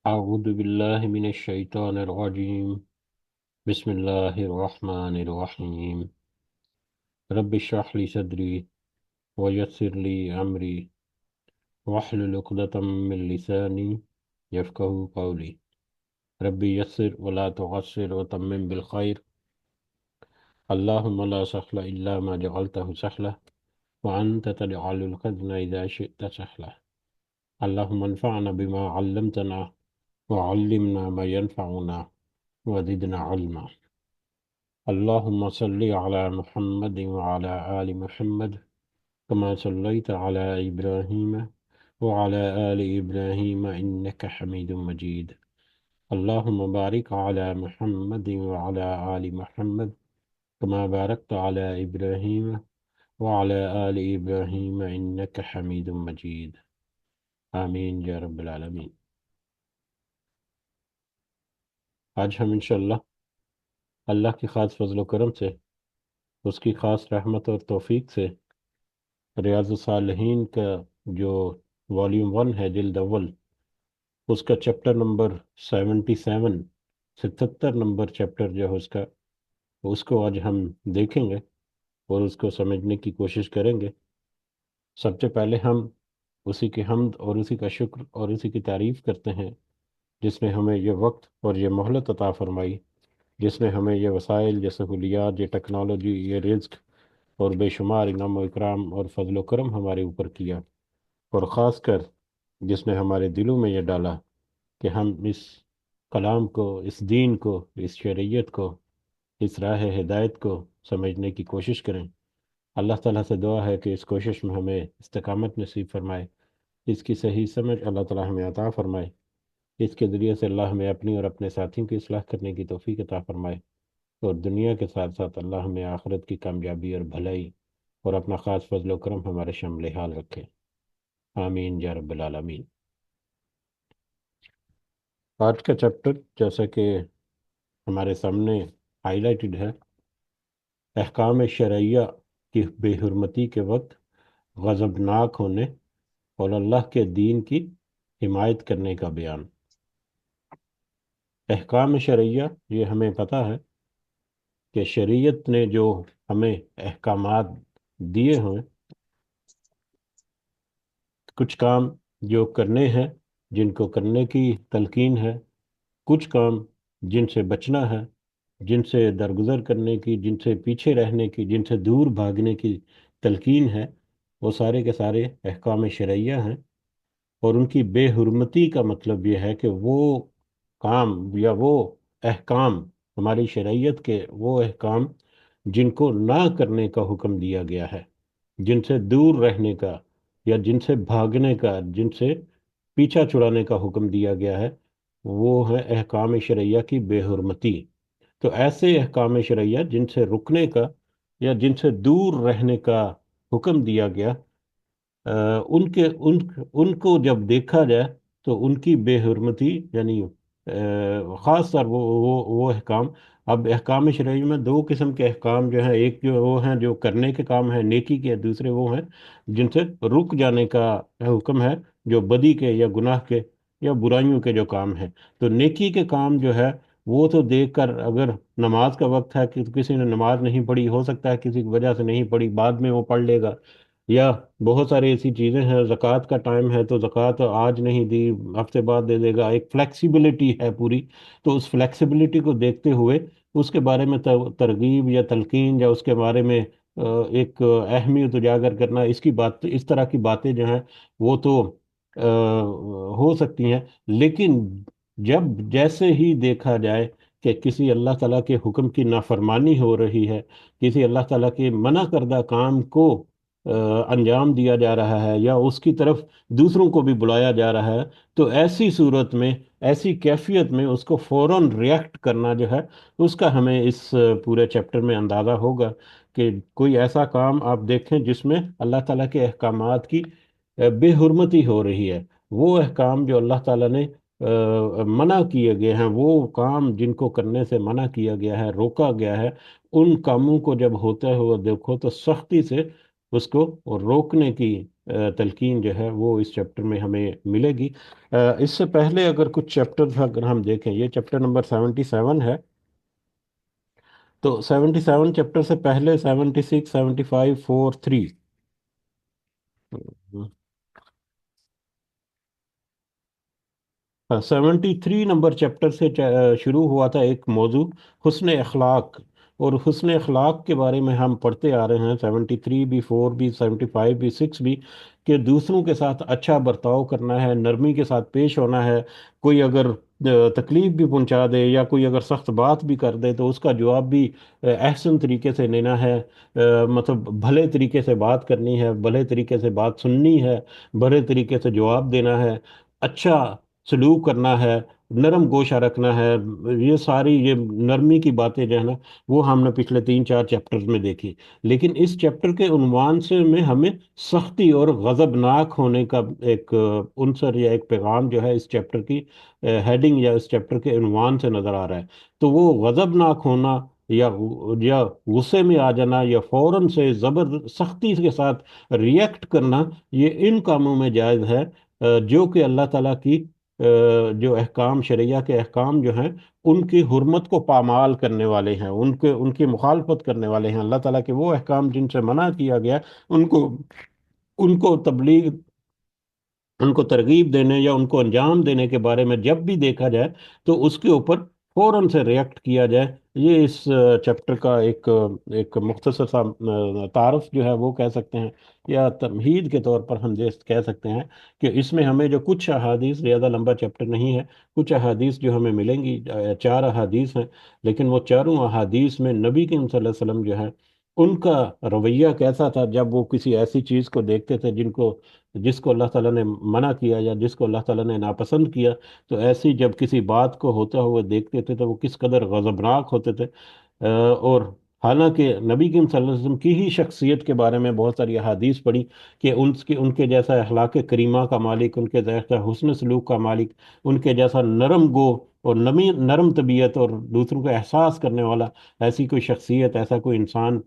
أعوذ بالله من الشيطان الرجيم. بسم الله الرحمن الرحيم. رب اشرح لي صدري ويسر لي أمري واحلل عقدة من لساني يفقهوا قولي. رب يسر ولا تعسر وتمم بالخير. اللهم لا سهل إلا ما جعلته سهلا وأنت تجعل الحزن إذا شئت سهلا. اللهم انفعنا بما علمتنا وعلمنا ما ينفعنا وزدنا علما. اللهم صل على محمد وعلى آل محمد كما صليت على إبراهيم وعلى آل إبراهيم إنك حميد مجيد. اللهم بارك على محمد وعلى آل محمد كما باركت على إبراهيم وعلى آل إبراهيم إنك حميد مجيد. آمین یا رب العالمین۔ آج ہم انشاءاللہ اللہ کی خاص فضل و کرم سے، اس کی خاص رحمت اور توفیق سے، ریاض الصالحین کا جو والیوم 1 ہے، جلد اول، اس کا چیپٹر نمبر 77، 77 نمبر چیپٹر جو ہے اس کو آج ہم دیکھیں گے اور اس کو سمجھنے کی کوشش کریں گے۔ سب سے پہلے ہم اسی کی حمد اور اسی کا شکر اور اسی کی تعریف کرتے ہیں جس نے ہمیں یہ وقت اور یہ مہلت عطا فرمائی، جس نے ہمیں یہ وسائل، یہ سہولیات، یہ ٹیکنالوجی، یہ رزق اور بے شمار انعام و اکرام اور فضل و کرم ہمارے اوپر کیا، اور خاص کر جس نے ہمارے دلوں میں یہ ڈالا کہ ہم اس کلام کو، اس دین کو، اس شریعت کو، اس راہ ہدایت کو سمجھنے کی کوشش کریں۔ اللہ تعالیٰ سے دعا ہے کہ اس کوشش میں ہمیں استقامت نصیب فرمائے، اس کی صحیح سمجھ اللہ تعالیٰ ہمیں عطا فرمائے، اس کے ذریعے سے اللہ ہمیں اپنی اور اپنے ساتھیوں کی اصلاح کرنے کی توفیق عطا فرمائے، اور دنیا کے ساتھ ساتھ اللہ ہمیں آخرت کی کامیابی اور بھلائی اور اپنا خاص فضل و کرم ہمارے شامل حال رکھے۔ آمین یا رب العالمین۔ آج کا چیپٹر جیسا کہ ہمارے سامنے ہائی لائٹڈ ہے، احکام شرعیہ کی بے حرمتی کے وقت غضبناک ہونے اور اللہ کے دین کی حمایت کرنے کا بیان۔ احکام شرعیہ، یہ ہمیں پتہ ہے کہ شریعت نے جو ہمیں احکامات دیے ہیں، کچھ کام جو کرنے ہیں، جن کو کرنے کی تلقین ہے، کچھ کام جن سے بچنا ہے، جن سے درگزر کرنے کی، جن سے پیچھے رہنے کی، جن سے دور بھاگنے کی تلقین ہے، وہ سارے کے سارے احکام شرعیہ ہیں۔ اور ان کی بے حرمتی کا مطلب یہ ہے کہ وہ کام یا وہ احکام، ہماری شرعیت کے وہ احکام جن کو نہ کرنے کا حکم دیا گیا ہے، جن سے دور رہنے کا یا جن سے بھاگنے کا، جن سے پیچھا چھڑانے کا حکم دیا گیا ہے، وہ ہے احکام شرعیہ کی بے حرمتی۔ تو ایسے احکام شرعیہ جن سے رکنے کا یا جن سے دور رہنے کا حکم دیا گیا، ان کو جب دیکھا جائے تو ان کی بے حرمتی، یعنی خاص طور وہ احکام۔ اب احکام شرعی میں دو قسم کے احکام جو ہیں، ایک جو وہ ہیں جو کرنے کے کام ہیں نیکی کے، دوسرے وہ ہیں جن سے رک جانے کا حکم ہے، جو بدی کے یا گناہ کے یا برائیوں کے جو کام ہیں۔ تو نیکی کے کام جو ہے وہ تو دیکھ کر، اگر نماز کا وقت ہے کہ کسی نے نماز نہیں پڑھی، ہو سکتا ہے کسی کی وجہ سے نہیں پڑھی، بعد میں وہ پڑھ لے گا، یا بہت ساری ایسی چیزیں ہیں، زکوٰۃ کا ٹائم ہے تو زکوٰۃ آج نہیں دی، ہفتے بعد دے دے گا، ایک فلیکسیبلٹی ہے پوری۔ تو اس فلیکسیبلٹی کو دیکھتے ہوئے اس کے بارے میں ترغیب یا تلقین یا اس کے بارے میں ایک اہمیت اجاگر کرنا، اس طرح کی باتیں جو ہیں وہ تو ہو سکتی ہیں، لیکن جب جیسے ہی دیکھا جائے کہ کسی اللہ تعالیٰ کے حکم کی نافرمانی ہو رہی ہے، کسی اللہ تعالیٰ کے منع کردہ کام کو انجام دیا جا رہا ہے، یا اس کی طرف دوسروں کو بھی بلایا جا رہا ہے، تو ایسی صورت میں، ایسی کیفیت میں اس کو فوراً ریئیکٹ کرنا جو ہے، اس کا ہمیں اس پورے چیپٹر میں اندازہ ہوگا کہ کوئی ایسا کام آپ دیکھیں جس میں اللہ تعالیٰ کے احکامات کی بے حرمتی ہو رہی ہے، وہ احکام جو اللہ تعالیٰ نے منع کیے گئے ہیں، وہ کام جن کو کرنے سے منع کیا گیا ہے، روکا گیا ہے، ان کاموں کو جب ہوتے ہوئے دیکھو تو سختی سے اس کو روکنے کی تلقین جو ہے وہ اس چیپٹر میں ہمیں ملے گی۔ اس سے پہلے اگر کچھ چیپٹر اگر ہم دیکھیں، یہ چیپٹر نمبر 77 ہے، تو 77 چیپٹر سے پہلے 76، 75، 4، 3۔ 73 نمبر چیپٹر سے شروع ہوا تھا ایک موضوع، حسن اخلاق۔ اور حسن اخلاق کے بارے میں ہم پڑھتے آ رہے ہیں، 73 بھی، 4 بھی، 75 بھی، 6 بھی، کہ دوسروں کے ساتھ اچھا برتاؤ کرنا ہے، نرمی کے ساتھ پیش ہونا ہے۔ کوئی اگر تکلیف بھی پہنچا دے یا کوئی اگر سخت بات بھی کر دے تو اس کا جواب بھی احسن طریقے سے لینا ہے، مطلب بھلے طریقے سے بات کرنی ہے، بھلے طریقے سے بات سننی ہے، بھلے طریقے سے جواب دینا ہے، اچھا سلوک کرنا ہے، نرم گوشہ رکھنا ہے۔ یہ ساری یہ نرمی کی باتیں جو ہے نا، وہ ہم نے پچھلے 3 4 چیپٹرز میں دیکھی۔ لیکن اس چیپٹر کے عنوان سے میں ہمیں سختی اور غضبناک ہونے کا ایک عنصر یا ایک پیغام جو ہے اس چیپٹر کی ہیڈنگ یا اس چیپٹر کے عنوان سے نظر آ رہا ہے۔ تو وہ غضبناک ہونا یا غصے میں آ جانا یا فوراً سے زبر سختی کے ساتھ ریئیکٹ کرنا، یہ ان کاموں میں جائز ہے جو کہ اللہ تعالیٰ کی جو احکام شرعیہ کے احکام جو ہیں ان کی حرمت کو پامال کرنے والے ہیں، ان کی مخالفت کرنے والے ہیں۔ اللہ تعالیٰ کے وہ احکام جن سے منع کیا گیا، ان کو ان کو تبلیغ ان کو ترغیب دینے یا ان کو انجام دینے کے بارے میں جب بھی دیکھا جائے تو اس کے اوپر فوراً سے ریئیکٹ کیا جائے۔ یہ اس چیپٹر کا ایک مختصر سا تعارف جو ہے وہ کہہ سکتے ہیں، یا تمہید کے طور پر ہم یہ کہہ سکتے ہیں کہ اس میں ہمیں جو کچھ احادیث، زیادہ لمبا چیپٹر نہیں ہے، کچھ احادیث جو ہمیں ملیں گی، 4 احادیث ہیں، لیکن وہ چاروں احادیث میں نبی کریم صلی اللہ علیہ وسلم جو ہے ان کا رویہ کیسا تھا جب وہ کسی ایسی چیز کو دیکھتے تھے جس کو اللہ تعالیٰ نے منع کیا یا جس کو اللہ تعالیٰ نے ناپسند کیا، تو ایسی جب کسی بات کو ہوتا ہوا دیکھتے تھے تو وہ کس قدر غضبناک ہوتے تھے۔ اور حالانکہ نبی کریم صلی اللہ علیہ وسلم کی ہی شخصیت کے بارے میں بہت ساری احادیث پڑھی کہ ان کے جیسا اخلاق کریمہ کا مالک، ان کے جیسا حسن سلوک کا مالک، ان کے جیسا نرم گو اور نرم طبیعت اور دوسروں کا احساس کرنے والا، ایسی کوئی شخصیت، ایسا کوئی انسان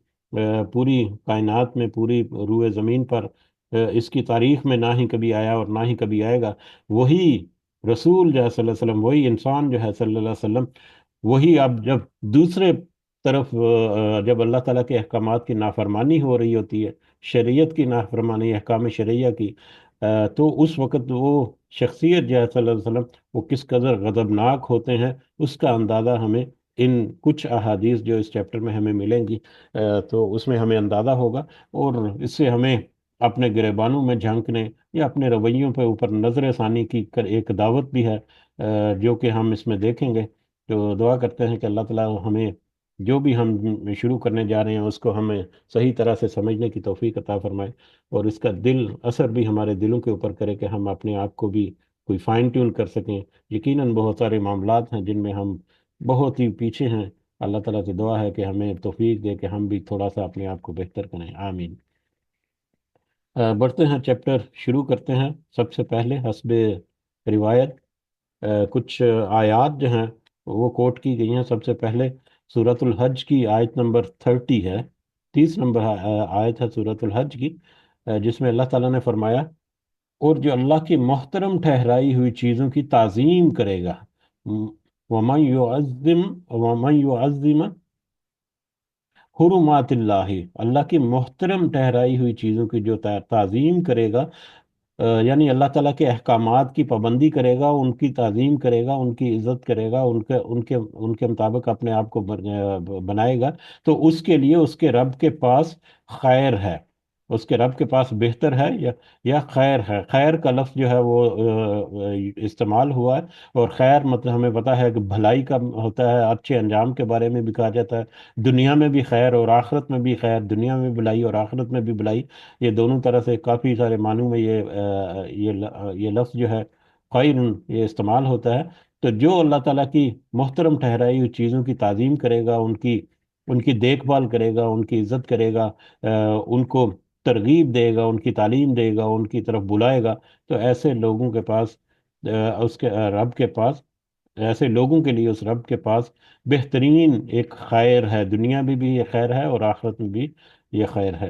پوری کائنات میں، پوری روئے زمین پر اس کی تاریخ میں نہ ہی کبھی آیا اور نہ ہی کبھی آئے گا۔ وہی رسول جو ہے صلی اللہ علیہ وسلم، وہی انسان جو ہے صلی اللہ علیہ وسلم، وہی اب جب دوسرے طرف جب اللہ تعالیٰ کے احکامات کی نافرمانی ہو رہی ہوتی ہے، شریعت کی نافرمانی، احکام شرعیہ کی، تو اس وقت وہ شخصیت جو ہے صلی اللہ علیہ وسلم، وہ کس قدر غضبناک ہوتے ہیں، اس کا اندازہ ہمیں ان کچھ احادیث جو اس چیپٹر میں ہمیں ملیں گی، تو اس میں ہمیں اندازہ ہوگا۔ اور اس سے ہمیں اپنے گریبانوں میں جھانکنے یا اپنے رویوں پہ اوپر نظر ثانی کی ایک دعوت بھی ہے، جو کہ ہم اس میں دیکھیں گے۔ تو دعا کرتے ہیں کہ اللہ تعالیٰ ہمیں جو بھی ہم شروع کرنے جا رہے ہیں اس کو ہمیں صحیح طرح سے سمجھنے کی توفیق عطا فرمائے، اور اس کا اثر بھی ہمارے دلوں کے اوپر کرے کہ ہم اپنے آپ کو بھی کوئی فائن ٹیون کر سکیں۔ یقیناً بہت سارے معاملات ہیں جن میں ہم بہت ہی پیچھے ہیں، اللہ تعالیٰ سے دعا ہے کہ ہمیں توفیق دے کہ ہم بھی تھوڑا سا اپنے آپ کو بہتر کریں، آمین۔ بڑھتے ہیں، چیپٹر شروع کرتے ہیں۔ سب سے پہلے حسب روایت کچھ آیات جو ہیں وہ کوٹ کی گئی ہیں۔ سب سے پہلے سورۃ الحج کی آیت نمبر 30 ہے، 30 نمبر آیت ہے سورۃ الحج کی، جس میں اللہ تعالیٰ نے فرمایا، اور جو اللہ کی محترم ٹھہرائی ہوئی چیزوں کی تعظیم کرے گا، وَمَن يُعَظِّمْ وَمَن يُعَظِّمَ حرمات اللہ، اللہ کی محترم ٹھہرائی ہوئی چیزوں کی جو تعظیم کرے گا، یعنی اللہ تعالیٰ کے احکامات کی پابندی کرے گا، ان کی تعظیم کرے گا، ان کی عزت کرے گا، ان کے مطابق اپنے آپ کو بنائے گا، تو اس کے لیے اس کے رب کے پاس خیر ہے، اس کے رب کے پاس بہتر ہے، یا خیر ہے۔ خیر کا لفظ جو ہے وہ استعمال ہوا ہے، اور خیر مطلب ہمیں پتا ہے کہ بھلائی کا ہوتا ہے، اچھے انجام کے بارے میں بھی کہا جاتا ہے، دنیا میں بھی خیر اور آخرت میں بھی خیر، دنیا میں بھلائی اور آخرت میں بھی بھلائی، یہ دونوں طرح سے کافی سارے معنوں میں یہ لفظ جو ہے خیر یہ استعمال ہوتا ہے۔ تو جو اللہ تعالیٰ کی محترم ٹھہرائی ہوئی چیزوں کی تعظیم کرے گا، ان کی دیکھ بھال کرے گا، ان کی عزت کرے گا، ان کو ترغیب دے گا، ان کی تعلیم دے گا، ان کی طرف بلائے گا، تو ایسے لوگوں کے پاس اس کے رب کے پاس ایسے لوگوں کے لیے اس رب کے پاس بہترین ایک خیر ہے، دنیا میں بھی یہ خیر ہے اور آخرت میں بھی یہ خیر ہے۔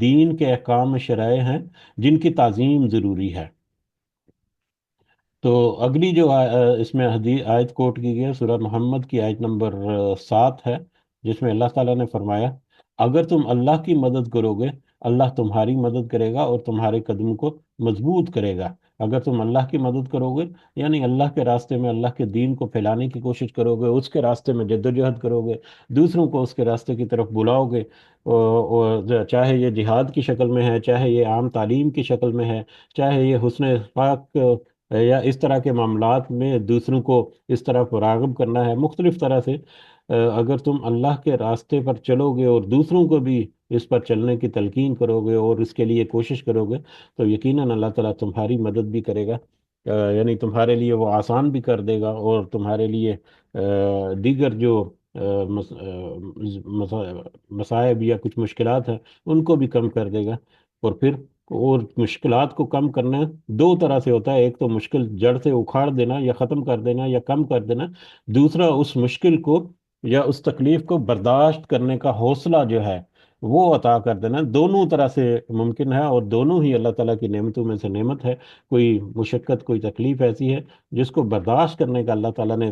دین کے احکام شرائع ہیں جن کی تعظیم ضروری ہے۔ تو اگلی جو اس میں حدیث آیت کوٹ کی گئی ہے سورہ محمد کی آیت نمبر 7 ہے، جس میں اللہ تعالیٰ نے فرمایا، اگر تم اللہ کی مدد کرو گے اللہ تمہاری مدد کرے گا اور تمہارے قدم کو مضبوط کرے گا۔ اگر تم اللہ کی مدد کرو گے یعنی اللہ کے راستے میں اللہ کے دین کو پھیلانے کی کوشش کرو گے، اس کے راستے میں جد و جہد کرو گے، دوسروں کو اس کے راستے کی طرف بلاؤ گے، چاہے یہ جہاد کی شکل میں ہے، چاہے یہ عام تعلیم کی شکل میں ہے، چاہے یہ حسن اخلاق یا اس طرح کے معاملات میں دوسروں کو اس طرح راغب کرنا ہے، مختلف طرح سے اگر تم اللہ کے راستے پر چلو گے اور دوسروں کو بھی اس پر چلنے کی تلقین کرو گے اور اس کے لیے کوشش کرو گے، تو یقیناً اللہ تعالیٰ تمہاری مدد بھی کرے گا، یعنی تمہارے لیے وہ آسان بھی کر دے گا، اور تمہارے لیے دیگر جو مصائب یا کچھ مشکلات ہیں ان کو بھی کم کر دے گا۔ اور پھر اور مشکلات کو کم کرنا دو طرح سے ہوتا ہے، ایک تو مشکل جڑ سے اکھاڑ دینا یا ختم کر دینا یا کم کر دینا، دوسرا اس مشکل کو یا اس تکلیف کو برداشت کرنے کا حوصلہ جو ہے وہ عطا کر دینا۔ دونوں طرح سے ممکن ہے، اور دونوں ہی اللہ تعالیٰ کی نعمتوں میں سے نعمت ہے۔ کوئی مشقت، کوئی تکلیف ایسی ہے جس کو برداشت کرنے کا اللہ تعالیٰ نے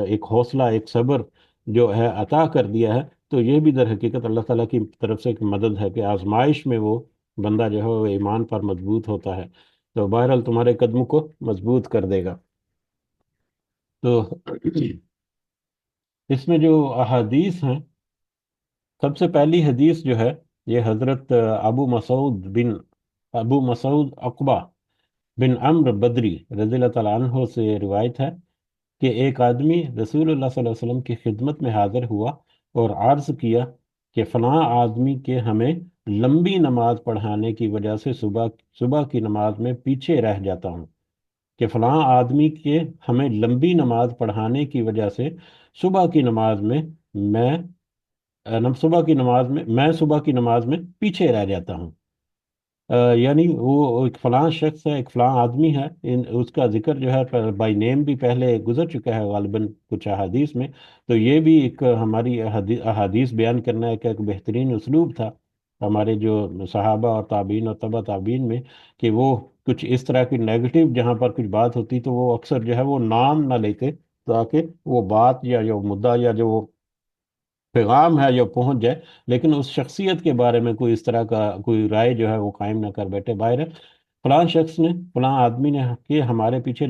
ایک حوصلہ، ایک صبر جو ہے عطا کر دیا ہے، تو یہ بھی در حقیقت اللہ تعالیٰ کی طرف سے ایک مدد ہے کہ آزمائش میں وہ بندہ جو ہے وہ ایمان پر مضبوط ہوتا ہے، تو بہرحال تمہارے قدم کو مضبوط کر دے گا۔ تو اس میں جو احادیث ہیں، سب سے پہلی حدیث جو ہے یہ حضرت ابو مسعود عقبہ بن عمرو بدری رضی اللہ تعالیٰ عنہ سے روایت ہے کہ ایک آدمی رسول اللہ صلی اللہ علیہ وسلم کی خدمت میں حاضر ہوا اور عرض کیا کہ فلاں آدمی کے ہمیں لمبی نماز پڑھانے کی وجہ سے صبح صبح کی نماز میں پیچھے رہ جاتا ہوں، کہ فلاں آدمی کے ہمیں لمبی نماز پڑھانے کی وجہ سے صبح کی نماز میں میں صبح کی نماز میں پیچھے رہ جاتا ہوں۔ یعنی وہ ایک فلاں شخص ہے، ایک فلاں آدمی ہے، اس کا ذکر جو ہے بائی نیم بھی پہلے گزر چکا ہے غالباً کچھ احادیث میں، تو یہ بھی ایک ہماری احادیث بیان کرنا ایک بہترین اسلوب تھا ہمارے جو صحابہ اور تابعین اور تبع تابعین میں، کہ وہ کچھ اس طرح کی نیگیٹو جہاں پر کچھ بات ہوتی تو وہ اکثر جو ہے وہ نام نہ لیتے، تاکہ وہ بات یا جو مدعا یا جو پیغام ہے جو پہنچ جائے، لیکن اس شخصیت کے بارے میں کوئی اس طرح کا کوئی رائے جو ہے وہ قائم نہ کر بیٹھے باہر۔ فلاں شخص نے، فلاں آدمی نے کہ ہمارے پیچھے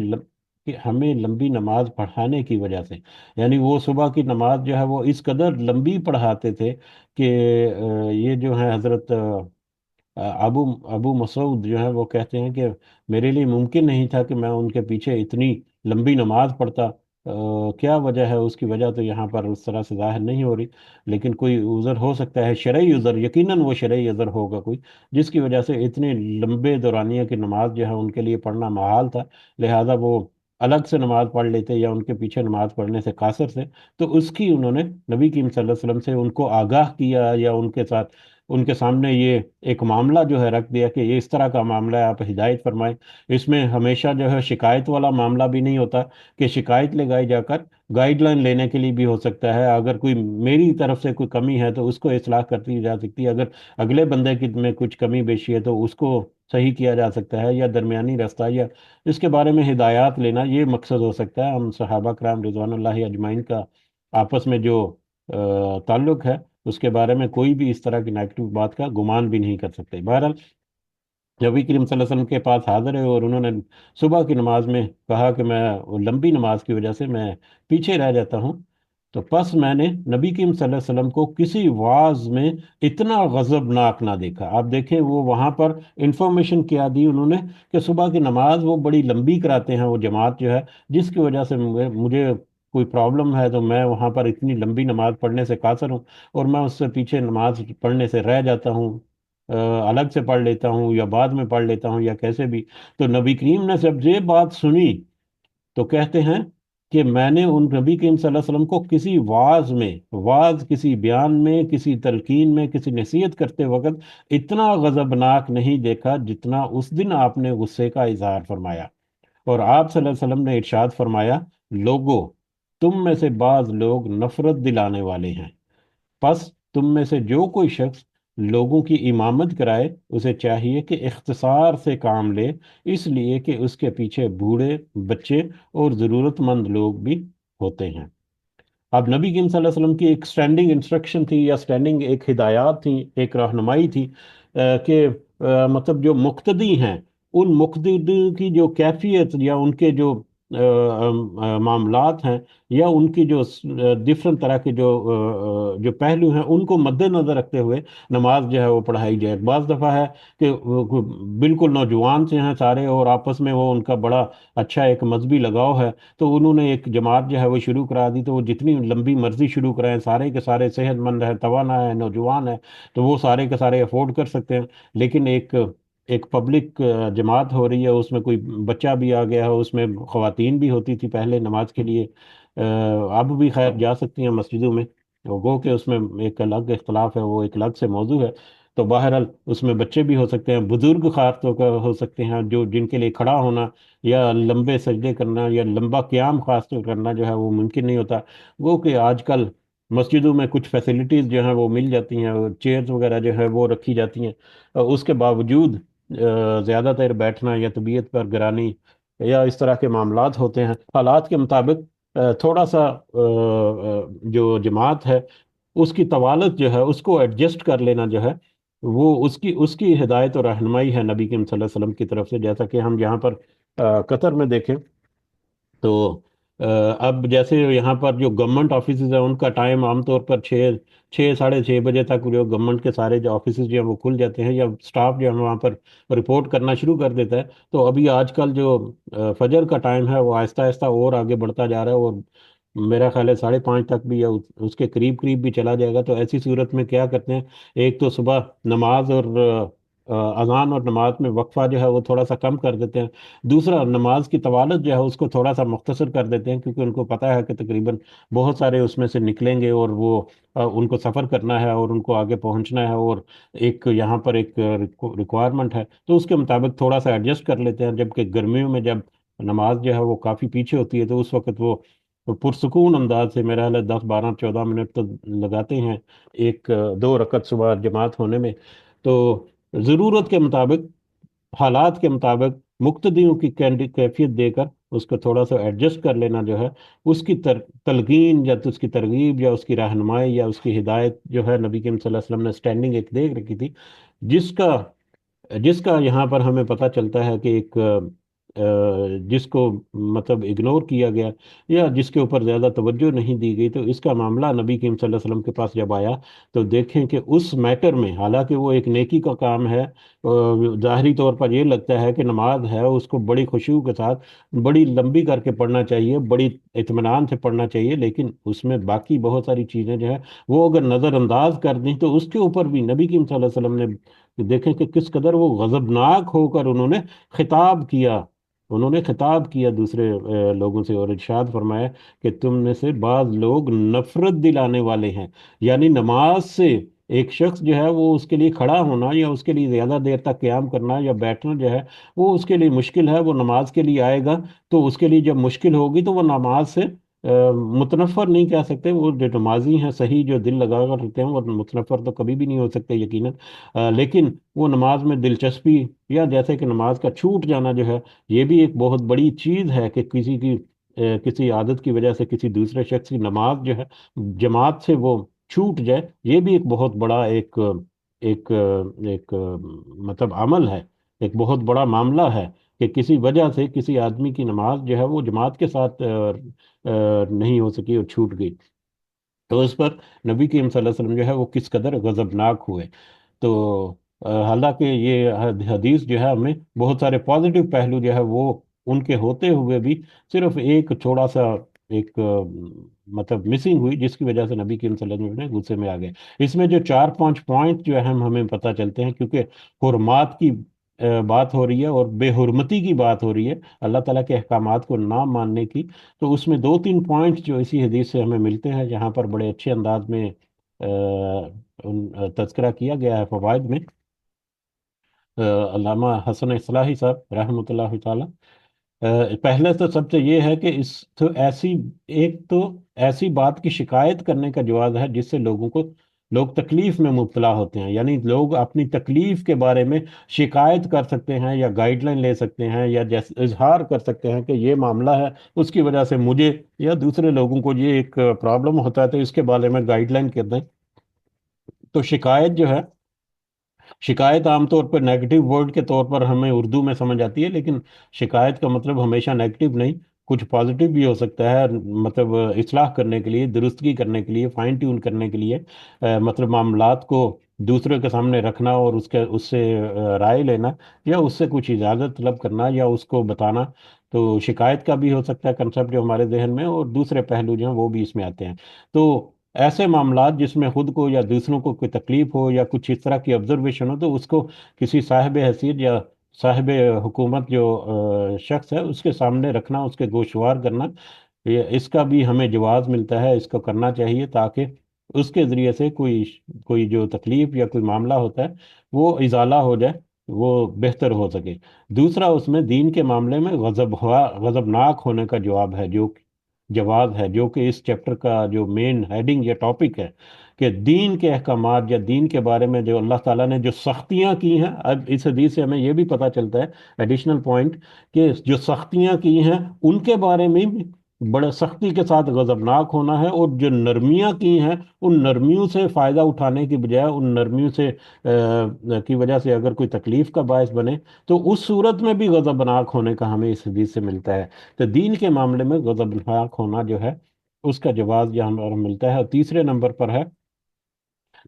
کہ ہمیں لمبی نماز پڑھانے کی وجہ سے، یعنی وہ صبح کی نماز جو ہے وہ اس قدر لمبی پڑھاتے تھے کہ یہ جو ہے حضرت ابو ابو مسعود جو ہے وہ کہتے ہیں کہ میرے لیے ممکن نہیں تھا کہ میں ان کے پیچھے اتنی لمبی نماز پڑھتا۔ کیا وجہ ہے؟ اس کی وجہ تو یہاں پر اس طرح سے ظاہر نہیں ہو رہی، لیکن کوئی عذر ہو سکتا ہے، شرعی عذر، یقیناً وہ شرعی عذر ہوگا کوئی، جس کی وجہ سے اتنے لمبے دورانیہ کی نماز جو ہے ان کے لیے پڑھنا محال تھا، لہذا وہ الگ سے نماز پڑھ لیتے یا ان کے پیچھے نماز پڑھنے سے قاصر سے۔ تو اس کی انہوں نے نبی کریم صلی اللہ علیہ وسلم سے ان کو آگاہ کیا، یا ان کے ساتھ ان کے سامنے یہ ایک معاملہ جو ہے رکھ دیا کہ یہ اس طرح کا معاملہ ہے، آپ ہدایت فرمائیں۔ اس میں ہمیشہ جو ہے شکایت والا معاملہ بھی نہیں ہوتا کہ شکایت لگائی جا کر گائیڈ لائن لینے کے لیے بھی ہو سکتا ہے، اگر کوئی میری طرف سے کوئی کمی ہے تو اس کو اصلاح کرتی جا سکتی ہے، اگر اگلے بندے کی میں کچھ کمی بیشی ہے تو اس کو صحیح کیا جا سکتا ہے، یا درمیانی راستہ یا اس کے بارے میں ہدایات لینا، یہ مقصد ہو سکتا ہے۔ ہم صحابہ کرام رضوان اللہ اجمعین کا آپس میں جو تعلق ہے اس کے بارے میں کوئی بھی اس طرح کی نیگیٹو بات کا گمان بھی نہیں کر سکتے۔ بہرحال نبی کریم صلی اللہ علیہ وسلم کے پاس حاضر ہے اور انہوں نے صبح کی نماز میں کہا کہ میں وہ لمبی نماز کی وجہ سے میں پیچھے رہ جاتا ہوں، تو پس میں نے نبی کریم صلی اللہ علیہ وسلم کو کسی واعظ میں اتنا غضبناک نہ دیکھا۔ آپ دیکھیں وہ وہاں پر انفارمیشن کیا دی انہوں نے کہ صبح کی نماز وہ بڑی لمبی کراتے ہیں وہ جماعت جو ہے، جس کی وجہ سے مجھے کوئی پرابلم ہے تو میں وہاں پر اتنی لمبی نماز پڑھنے سے قاصر ہوں، اور میں اس سے پیچھے نماز پڑھنے سے رہ جاتا ہوں، الگ سے پڑھ لیتا ہوں یا بعد میں پڑھ لیتا ہوں یا کیسے بھی۔ تو نبی کریم نے جب یہ بات سنی تو کہتے ہیں کہ میں نے ان نبی کریم صلی اللہ علیہ وسلم کو کسی واعظ میں، واعظ کسی بیان میں، کسی تلقین میں، کسی نصیحت کرتے وقت اتنا غضبناک نہیں دیکھا جتنا اس دن آپ نے غصے کا اظہار فرمایا۔ اور آپ صلی اللہ علیہ وسلم نے ارشاد فرمایا، لوگو تم میں سے بعض لوگ نفرت دلانے والے ہیں، پس تم میں سے جو کوئی شخص لوگوں کی امامت کرائے اسے چاہیے کہ اختصار سے کام لے، اس لیے کہ اس کے پیچھے بوڑھے، بچے اور ضرورت مند لوگ بھی ہوتے ہیں۔ اب نبی کریم صلی اللہ علیہ وسلم کی ایک سٹینڈنگ انسٹرکشن تھی، یا سٹینڈنگ ایک ہدایات تھی، ایک رہنمائی تھی، کہ مطلب جو مقتدی ہیں، ان مقتدی کی جو کیفیت یا ان کے جو معاملات ہیں، یا ان کی جو ڈفرنٹ طرح کے جو پہلو ہیں، ان کو مد نظر رکھتے ہوئے نماز جو ہے وہ پڑھائی جائے۔ بعض دفعہ ہے کہ بالکل نوجوان سے ہیں سارے، اور آپس میں وہ ان کا بڑا اچھا ایک مذہبی لگاؤ ہے، تو انہوں نے ایک جماعت جو ہے وہ شروع کرا دی، تو وہ جتنی لمبی مرضی شروع کرائیں، سارے کے سارے صحت مند ہیں، توانا ہے، نوجوان ہے، تو وہ سارے کے سارے افورڈ کر سکتے ہیں۔ لیکن ایک ایک پبلک جماعت ہو رہی ہے، اس میں کوئی بچہ بھی آ گیا ہے، اس میں خواتین بھی ہوتی تھی پہلے نماز کے لیے، اب بھی خیر جا سکتی ہیں مسجدوں میں، گو کہ اس میں ایک الگ اختلاف ہے، وہ ایک الگ سے موضوع ہے۔ تو بہرحال اس میں بچے بھی ہو سکتے ہیں، بزرگ خاص طور پر ہو سکتے ہیں، جو جن کے لیے کھڑا ہونا یا لمبے سجدے کرنا یا لمبا قیام خاص طور کرنا جو ہے وہ ممکن نہیں ہوتا۔ وہ کہ آج کل مسجدوں میں کچھ فیسلٹیز جو ہیں وہ مل جاتی ہیں، چیئرز وغیرہ جو ہے وہ رکھی جاتی ہیں، اس کے باوجود زیادہ تر بیٹھنا یا طبیعت پر گرانی یا اس طرح کے معاملات ہوتے ہیں، حالات کے مطابق تھوڑا سا جو جماعت ہے اس کی طوالت جو ہے اس کو ایڈجسٹ کر لینا جو ہے، وہ اس کی ہدایت اور رہنمائی ہے نبی کریم صلی اللہ علیہ وسلم کی طرف سے۔ جیسا کہ ہم یہاں پر قطر میں دیکھیں تو آ، اب جیسے یہاں پر جو گورنمنٹ آفیسز ہیں ان کا ٹائم عام طور پر 6 6 ساڑھے 6 بجے تک جو گورنمنٹ کے سارے جو آفیسز جو ہیں وہ کھل جاتے ہیں، یا سٹاف جو ہے وہاں پر رپورٹ کرنا شروع کر دیتا ہے۔ تو ابھی آج کل جو فجر کا ٹائم ہے وہ آہستہ آہستہ اور آگے بڑھتا جا رہا ہے، اور میرا خیال ہے 5:30 تک بھی، یا اس کے قریب قریب بھی چلا جائے گا۔ تو ایسی صورت میں کیا کرتے ہیں، ایک تو صبح نماز اور اذان اور نماز میں وقفہ جو ہے وہ تھوڑا سا کم کر دیتے ہیں، دوسرا نماز کی طوالت جو ہے اس کو تھوڑا سا مختصر کر دیتے ہیں، کیونکہ ان کو پتہ ہے کہ تقریباً بہت سارے اس میں سے نکلیں گے، اور وہ ان کو سفر کرنا ہے اور ان کو آگے پہنچنا ہے، اور ایک یہاں پر ایک ریکوائرمنٹ ہے، تو اس کے مطابق تھوڑا سا ایڈجسٹ کر لیتے ہیں۔ جبکہ گرمیوں میں جب نماز جو ہے وہ کافی پیچھے ہوتی ہے، تو اس وقت وہ پرسکون انداز سے میرا خیال ہے 10 12 14 منٹ تو لگاتے ہیں ایک 2 رکعت صبح جماعت ہونے میں۔ تو ضرورت کے مطابق، حالات کے مطابق مقتدیوں کی کیفیت دے کر اس کو تھوڑا سا ایڈجسٹ کر لینا جو ہے، اس کی تلقین یا تو اس کی ترغیب یا اس کی رہنمائی یا اس کی ہدایت جو ہے نبی کریم صلی اللہ علیہ وسلم نے سٹینڈنگ ایک دیکھ رکھی تھی، جس کا جس کا یہاں پر ہمیں پتہ چلتا ہے کہ ایک جس کو مطلب اگنور کیا گیا یا جس کے اوپر زیادہ توجہ نہیں دی گئی، تو اس کا معاملہ نبی کریم صلی اللہ علیہ وسلم کے پاس جب آیا تو دیکھیں کہ اس میٹر میں، حالانکہ وہ ایک نیکی کا کام ہے، ظاہری طور پر یہ لگتا ہے کہ نماز ہے اس کو بڑی خشوع کے ساتھ بڑی لمبی کر کے پڑھنا چاہیے، بڑی اطمینان سے پڑھنا چاہیے، لیکن اس میں باقی بہت ساری چیزیں جو ہے وہ اگر نظر انداز کر دیں تو اس کے اوپر بھی نبی کریم صلی اللہ علیہ وسلم نے دیکھیں کہ کس قدر وہ غضبناک ہو کر خطاب کیا انہوں نے خطاب کیا دوسرے لوگوں سے، اور ارشاد فرمایا کہ تم میں سے بعض لوگ نفرت دلانے والے ہیں، یعنی نماز سے ایک شخص جو ہے وہ اس کے لیے کھڑا ہونا یا اس کے لیے زیادہ دیر تک قیام کرنا یا بیٹھنا جو ہے وہ اس کے لیے مشکل ہے، وہ نماز کے لیے آئے گا تو اس کے لیے جب مشکل ہوگی تو وہ نماز سے متنفر نہیں کہہ سکتے، وہ جو نمازی ہیں صحیح جو دل لگا کر رہتے ہیں وہ متنفر تو کبھی بھی نہیں ہو سکتے یقیناً، لیکن وہ نماز میں دلچسپی یا جیسے کہ نماز کا چھوٹ جانا جو ہے یہ بھی ایک بہت بڑی چیز ہے کہ کسی عادت کی وجہ سے کسی دوسرے شخص کی نماز جو ہے جماعت سے وہ چھوٹ جائے، یہ بھی ایک بہت بڑا ایک ایک مطلب عمل ہے، ایک بہت بڑا معاملہ ہے کہ کسی وجہ سے کسی آدمی کی نماز جو ہے وہ جماعت کے ساتھ نہیں ہو سکی اور چھوٹ گئی، تو اس پر نبی کریم صلی اللہ علیہ وسلم جو ہے وہ کس قدر غضبناک ہوئے۔ تو حالانکہ یہ حدیث جو ہے ہمیں بہت سارے پازیٹیو پہلو جو ہے وہ ان کے ہوتے ہوئے بھی صرف ایک تھوڑا سا ایک مطلب مسنگ ہوئی، جس کی وجہ سے نبی کریم صلی اللہ علیہ وسلم نے غصے میں آ گئے۔ اس میں جو 4 5 پوائنٹ جو اہم ہمیں پتہ چلتے ہیں، کیونکہ حرمات کی بات ہو رہی ہے اور بے حرمتی کی بات ہو رہی ہے، اللہ تعالیٰ کے احکامات کو نہ ماننے کی، تو اس میں 2 3 پوائنٹ جو اسی حدیث سے ہمیں ملتے ہیں، جہاں پر بڑے اچھے انداز میں تذکرہ کیا گیا ہے فوائد میں۔ علامہ حسن اصلاحی صاحب رحمۃ اللہ تعالی پہلے تو سب سے یہ ہے کہ اس تو ایسی ایک تو ایسی بات کی شکایت کرنے کا جواز ہے جس سے لوگ تکلیف میں مبتلا ہوتے ہیں، یعنی لوگ اپنی تکلیف کے بارے میں شکایت کر سکتے ہیں یا گائیڈ لائن لے سکتے ہیں یا جیسے اظہار کر سکتے ہیں کہ یہ معاملہ ہے، اس کی وجہ سے مجھے یا دوسرے لوگوں کو یہ ایک پرابلم ہوتا ہے، تو اس کے بارے میں گائیڈ لائن کر دیں۔ تو شکایت جو ہے، شکایت عام طور پر نیگیٹو ورڈ کے طور پر ہمیں اردو میں سمجھ آتی ہے، لیکن شکایت کا مطلب ہمیشہ نیگیٹو نہیں، کچھ پازیٹیو بھی ہو سکتا ہے، مطلب اصلاح کرنے کے لیے، درستگی کرنے کے لیے، فائن ٹیون کرنے کے لیے، مطلب معاملات کو دوسرے کے سامنے رکھنا اور اس سے رائے لینا، یا اس سے کچھ اجازت طلب کرنا یا اس کو بتانا، تو شکایت کا بھی ہو سکتا ہے کنسپٹ جو ہمارے ذہن میں، اور دوسرے پہلو جو ہیں وہ بھی اس میں آتے ہیں۔ تو ایسے معاملات جس میں خود کو یا دوسروں کو کوئی تکلیف ہو یا کچھ اس طرح کی آبزرویشن ہو، تو اس کو کسی صاحب حیثیت یا صاحب حکومت جو شخص ہے اس کے سامنے رکھنا، اس کے گوشوار کرنا، اس کا بھی ہمیں جواز ملتا ہے، اس کو کرنا چاہیے تاکہ اس کے ذریعے سے کوئی جو تکلیف یا کوئی معاملہ ہوتا ہے وہ ازالہ ہو جائے، وہ بہتر ہو سکے۔ دوسرا اس میں دین کے معاملے میں غضبناک ہونے کا جواز ہے، جو کہ اس چیپٹر کا جو مین ہیڈنگ یا ٹاپک ہے، کہ دین کے احکامات یا دین کے بارے میں جو اللہ تعالیٰ نے جو سختیاں کی ہیں، اب اس حدیث سے ہمیں یہ بھی پتہ چلتا ہے ایڈیشنل پوائنٹ، کہ جو سختیاں کی ہیں ان کے بارے میں بھی بڑے سختی کے ساتھ غضبناک ہونا ہے، اور جو نرمیاں کی ہیں ان نرمیوں سے فائدہ اٹھانے کی بجائے ان نرمیوں سے کی وجہ سے اگر کوئی تکلیف کا باعث بنے تو اس صورت میں بھی غضبناک ہونے کا ہمیں اس حدیث سے ملتا ہے۔ تو دین کے معاملے میں غضبناک ہونا جو ہے اس کا جواز یہاں پر ملتا ہے۔ اور تیسرے نمبر پر ہے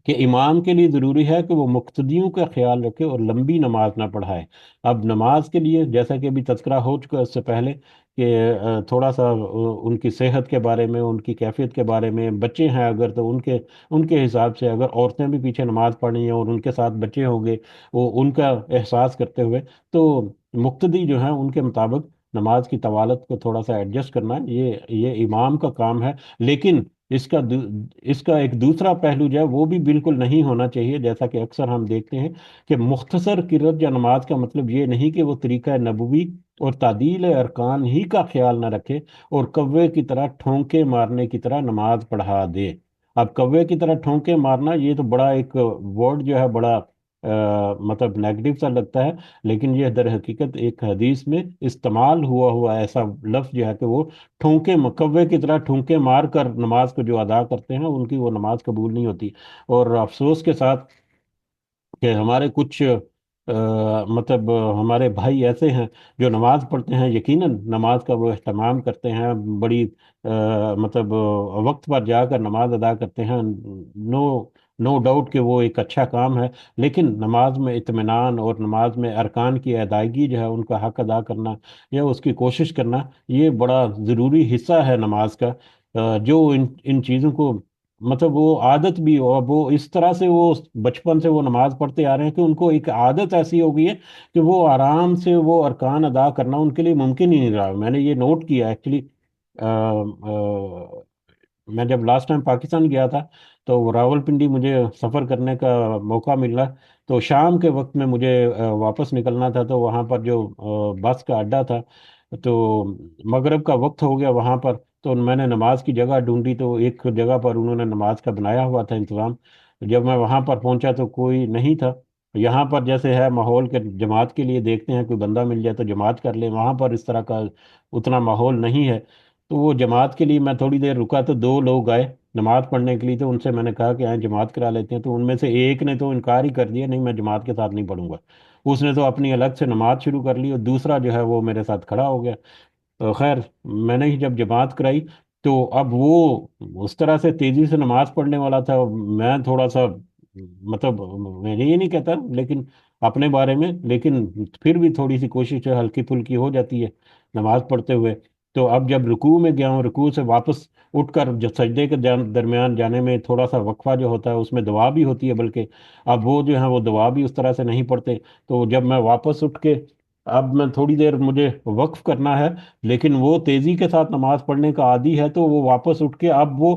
کہ امام کے لیے ضروری ہے کہ وہ مقتدیوں کا خیال رکھے اور لمبی نماز نہ پڑھائے۔ اب نماز کے لیے جیسا کہ ابھی تذکرہ ہو چکا اس سے پہلے کہ تھوڑا سا ان کی صحت کے بارے میں، ان کی کیفیت کے بارے میں، بچے ہیں اگر تو ان کے حساب سے، اگر عورتیں بھی پیچھے نماز پڑھیں اور ان کے ساتھ بچے ہوں گے، وہ ان کا احساس کرتے ہوئے، تو مقتدی جو ہیں ان کے مطابق نماز کی طوالت کو تھوڑا سا ایڈجسٹ کرنا، یہ امام کا کام ہے۔ لیکن اس کا دو- اس کا ایک دوسرا پہلو جو ہے وہ بھی بالکل نہیں ہونا چاہیے، جیسا کہ اکثر ہم دیکھتے ہیں کہ مختصر قرت یا نماز کا مطلب یہ نہیں کہ وہ طریقہ نبوی اور تعدیل ارکان ہی کا خیال نہ رکھے اور کوے کی طرح ٹھونکے مارنے کی طرح نماز پڑھا دے۔ اب کوے کی طرح ٹھونکے مارنا یہ تو بڑا ایک ورڈ جو ہے، بڑا مطلب نیگیٹو سا لگتا ہے، لیکن یہ در حقیقت ایک حدیث میں استعمال ہوا ہوا ایسا لفظ جو ہے کہ وہ ٹھونکے مکوے کی طرح ٹھونکے مار کر نماز کو جو ادا کرتے ہیں ان کی وہ نماز قبول نہیں ہوتی۔ اور افسوس کے ساتھ کہ ہمارے کچھ مطلب ہمارے بھائی ایسے ہیں جو نماز پڑھتے ہیں، یقیناً نماز کا وہ اہتمام کرتے ہیں، بڑی مطلب وقت پر جا کر نماز ادا کرتے ہیں، نو نو ڈاؤٹ کہ وہ ایک اچھا کام ہے، لیکن نماز میں اطمینان اور نماز میں ارکان کی ادائیگی جو ہے ان کا حق ادا کرنا یا اس کی کوشش کرنا، یہ بڑا ضروری حصہ ہے نماز کا۔ جو ان چیزوں کو مطلب وہ عادت بھی ہو، اب وہ اس طرح سے وہ بچپن سے وہ نماز پڑھتے آ رہے ہیں کہ ان کو ایک عادت ایسی ہو گئی ہے کہ وہ آرام سے وہ ارکان ادا کرنا ان کے لیے ممکن ہی نہیں رہا۔ میں نے یہ نوٹ کیا ایکچولی، میں جب لاسٹ ٹائم پاکستان گیا تھا تو راول پنڈی مجھے سفر کرنے کا موقع ملا، تو شام کے وقت میں مجھے واپس نکلنا تھا، تو وہاں پر جو بس کا اڈا تھا، تو مغرب کا وقت ہو گیا وہاں پر، تو میں نے نماز کی جگہ ڈھونڈی، تو ایک جگہ پر انہوں نے نماز کا بنایا ہوا تھا انتظام۔ جب میں وہاں پر پہنچا تو کوئی نہیں تھا۔ یہاں پر جیسے ہے ماحول کے جماعت کے لیے دیکھتے ہیں کوئی بندہ مل جائے تو جماعت کر لے، وہاں پر اس طرح کا اتنا ماحول نہیں ہے۔ تو وہ جماعت کے لیے میں تھوڑی دیر رکا تو دو لوگ آئے نماز پڑھنے کے لیے، تو ان سے میں نے کہا کہ آئیں جماعت کرا لیتے ہیں، تو ان میں سے ایک نے تو انکار ہی کر دیا، نہیں میں جماعت کے ساتھ نہیں پڑھوں گا۔ اس نے تو اپنی الگ سے نماز شروع کر لی، اور دوسرا جو ہے وہ میرے ساتھ کھڑا ہو گیا۔ خیر، میں نے ہی جب جماعت کرائی تو اب وہ اس طرح سے تیزی سے نماز پڑھنے والا تھا، میں تھوڑا سا مطلب میں یہ نہیں کہتا لیکن اپنے بارے میں، لیکن پھر بھی تھوڑی سی کوشش ہے ہلکی پھلکی ہو جاتی ہے نماز پڑھتے ہوئے۔ تو اب جب رکوع میں گیا ہوں، رکوع سے واپس اٹھ کر جو سجدے کے درمیان جانے میں تھوڑا سا وقفہ جو ہوتا ہے اس میں دعا بھی ہوتی ہے، بلکہ اب وہ جو ہے وہ دعا بھی اس طرح سے نہیں پڑھتے۔ تو جب میں واپس اٹھ کے اب میں تھوڑی دیر مجھے وقف کرنا ہے، لیکن وہ تیزی کے ساتھ نماز پڑھنے کا عادی ہے، تو وہ واپس اٹھ کے اب وہ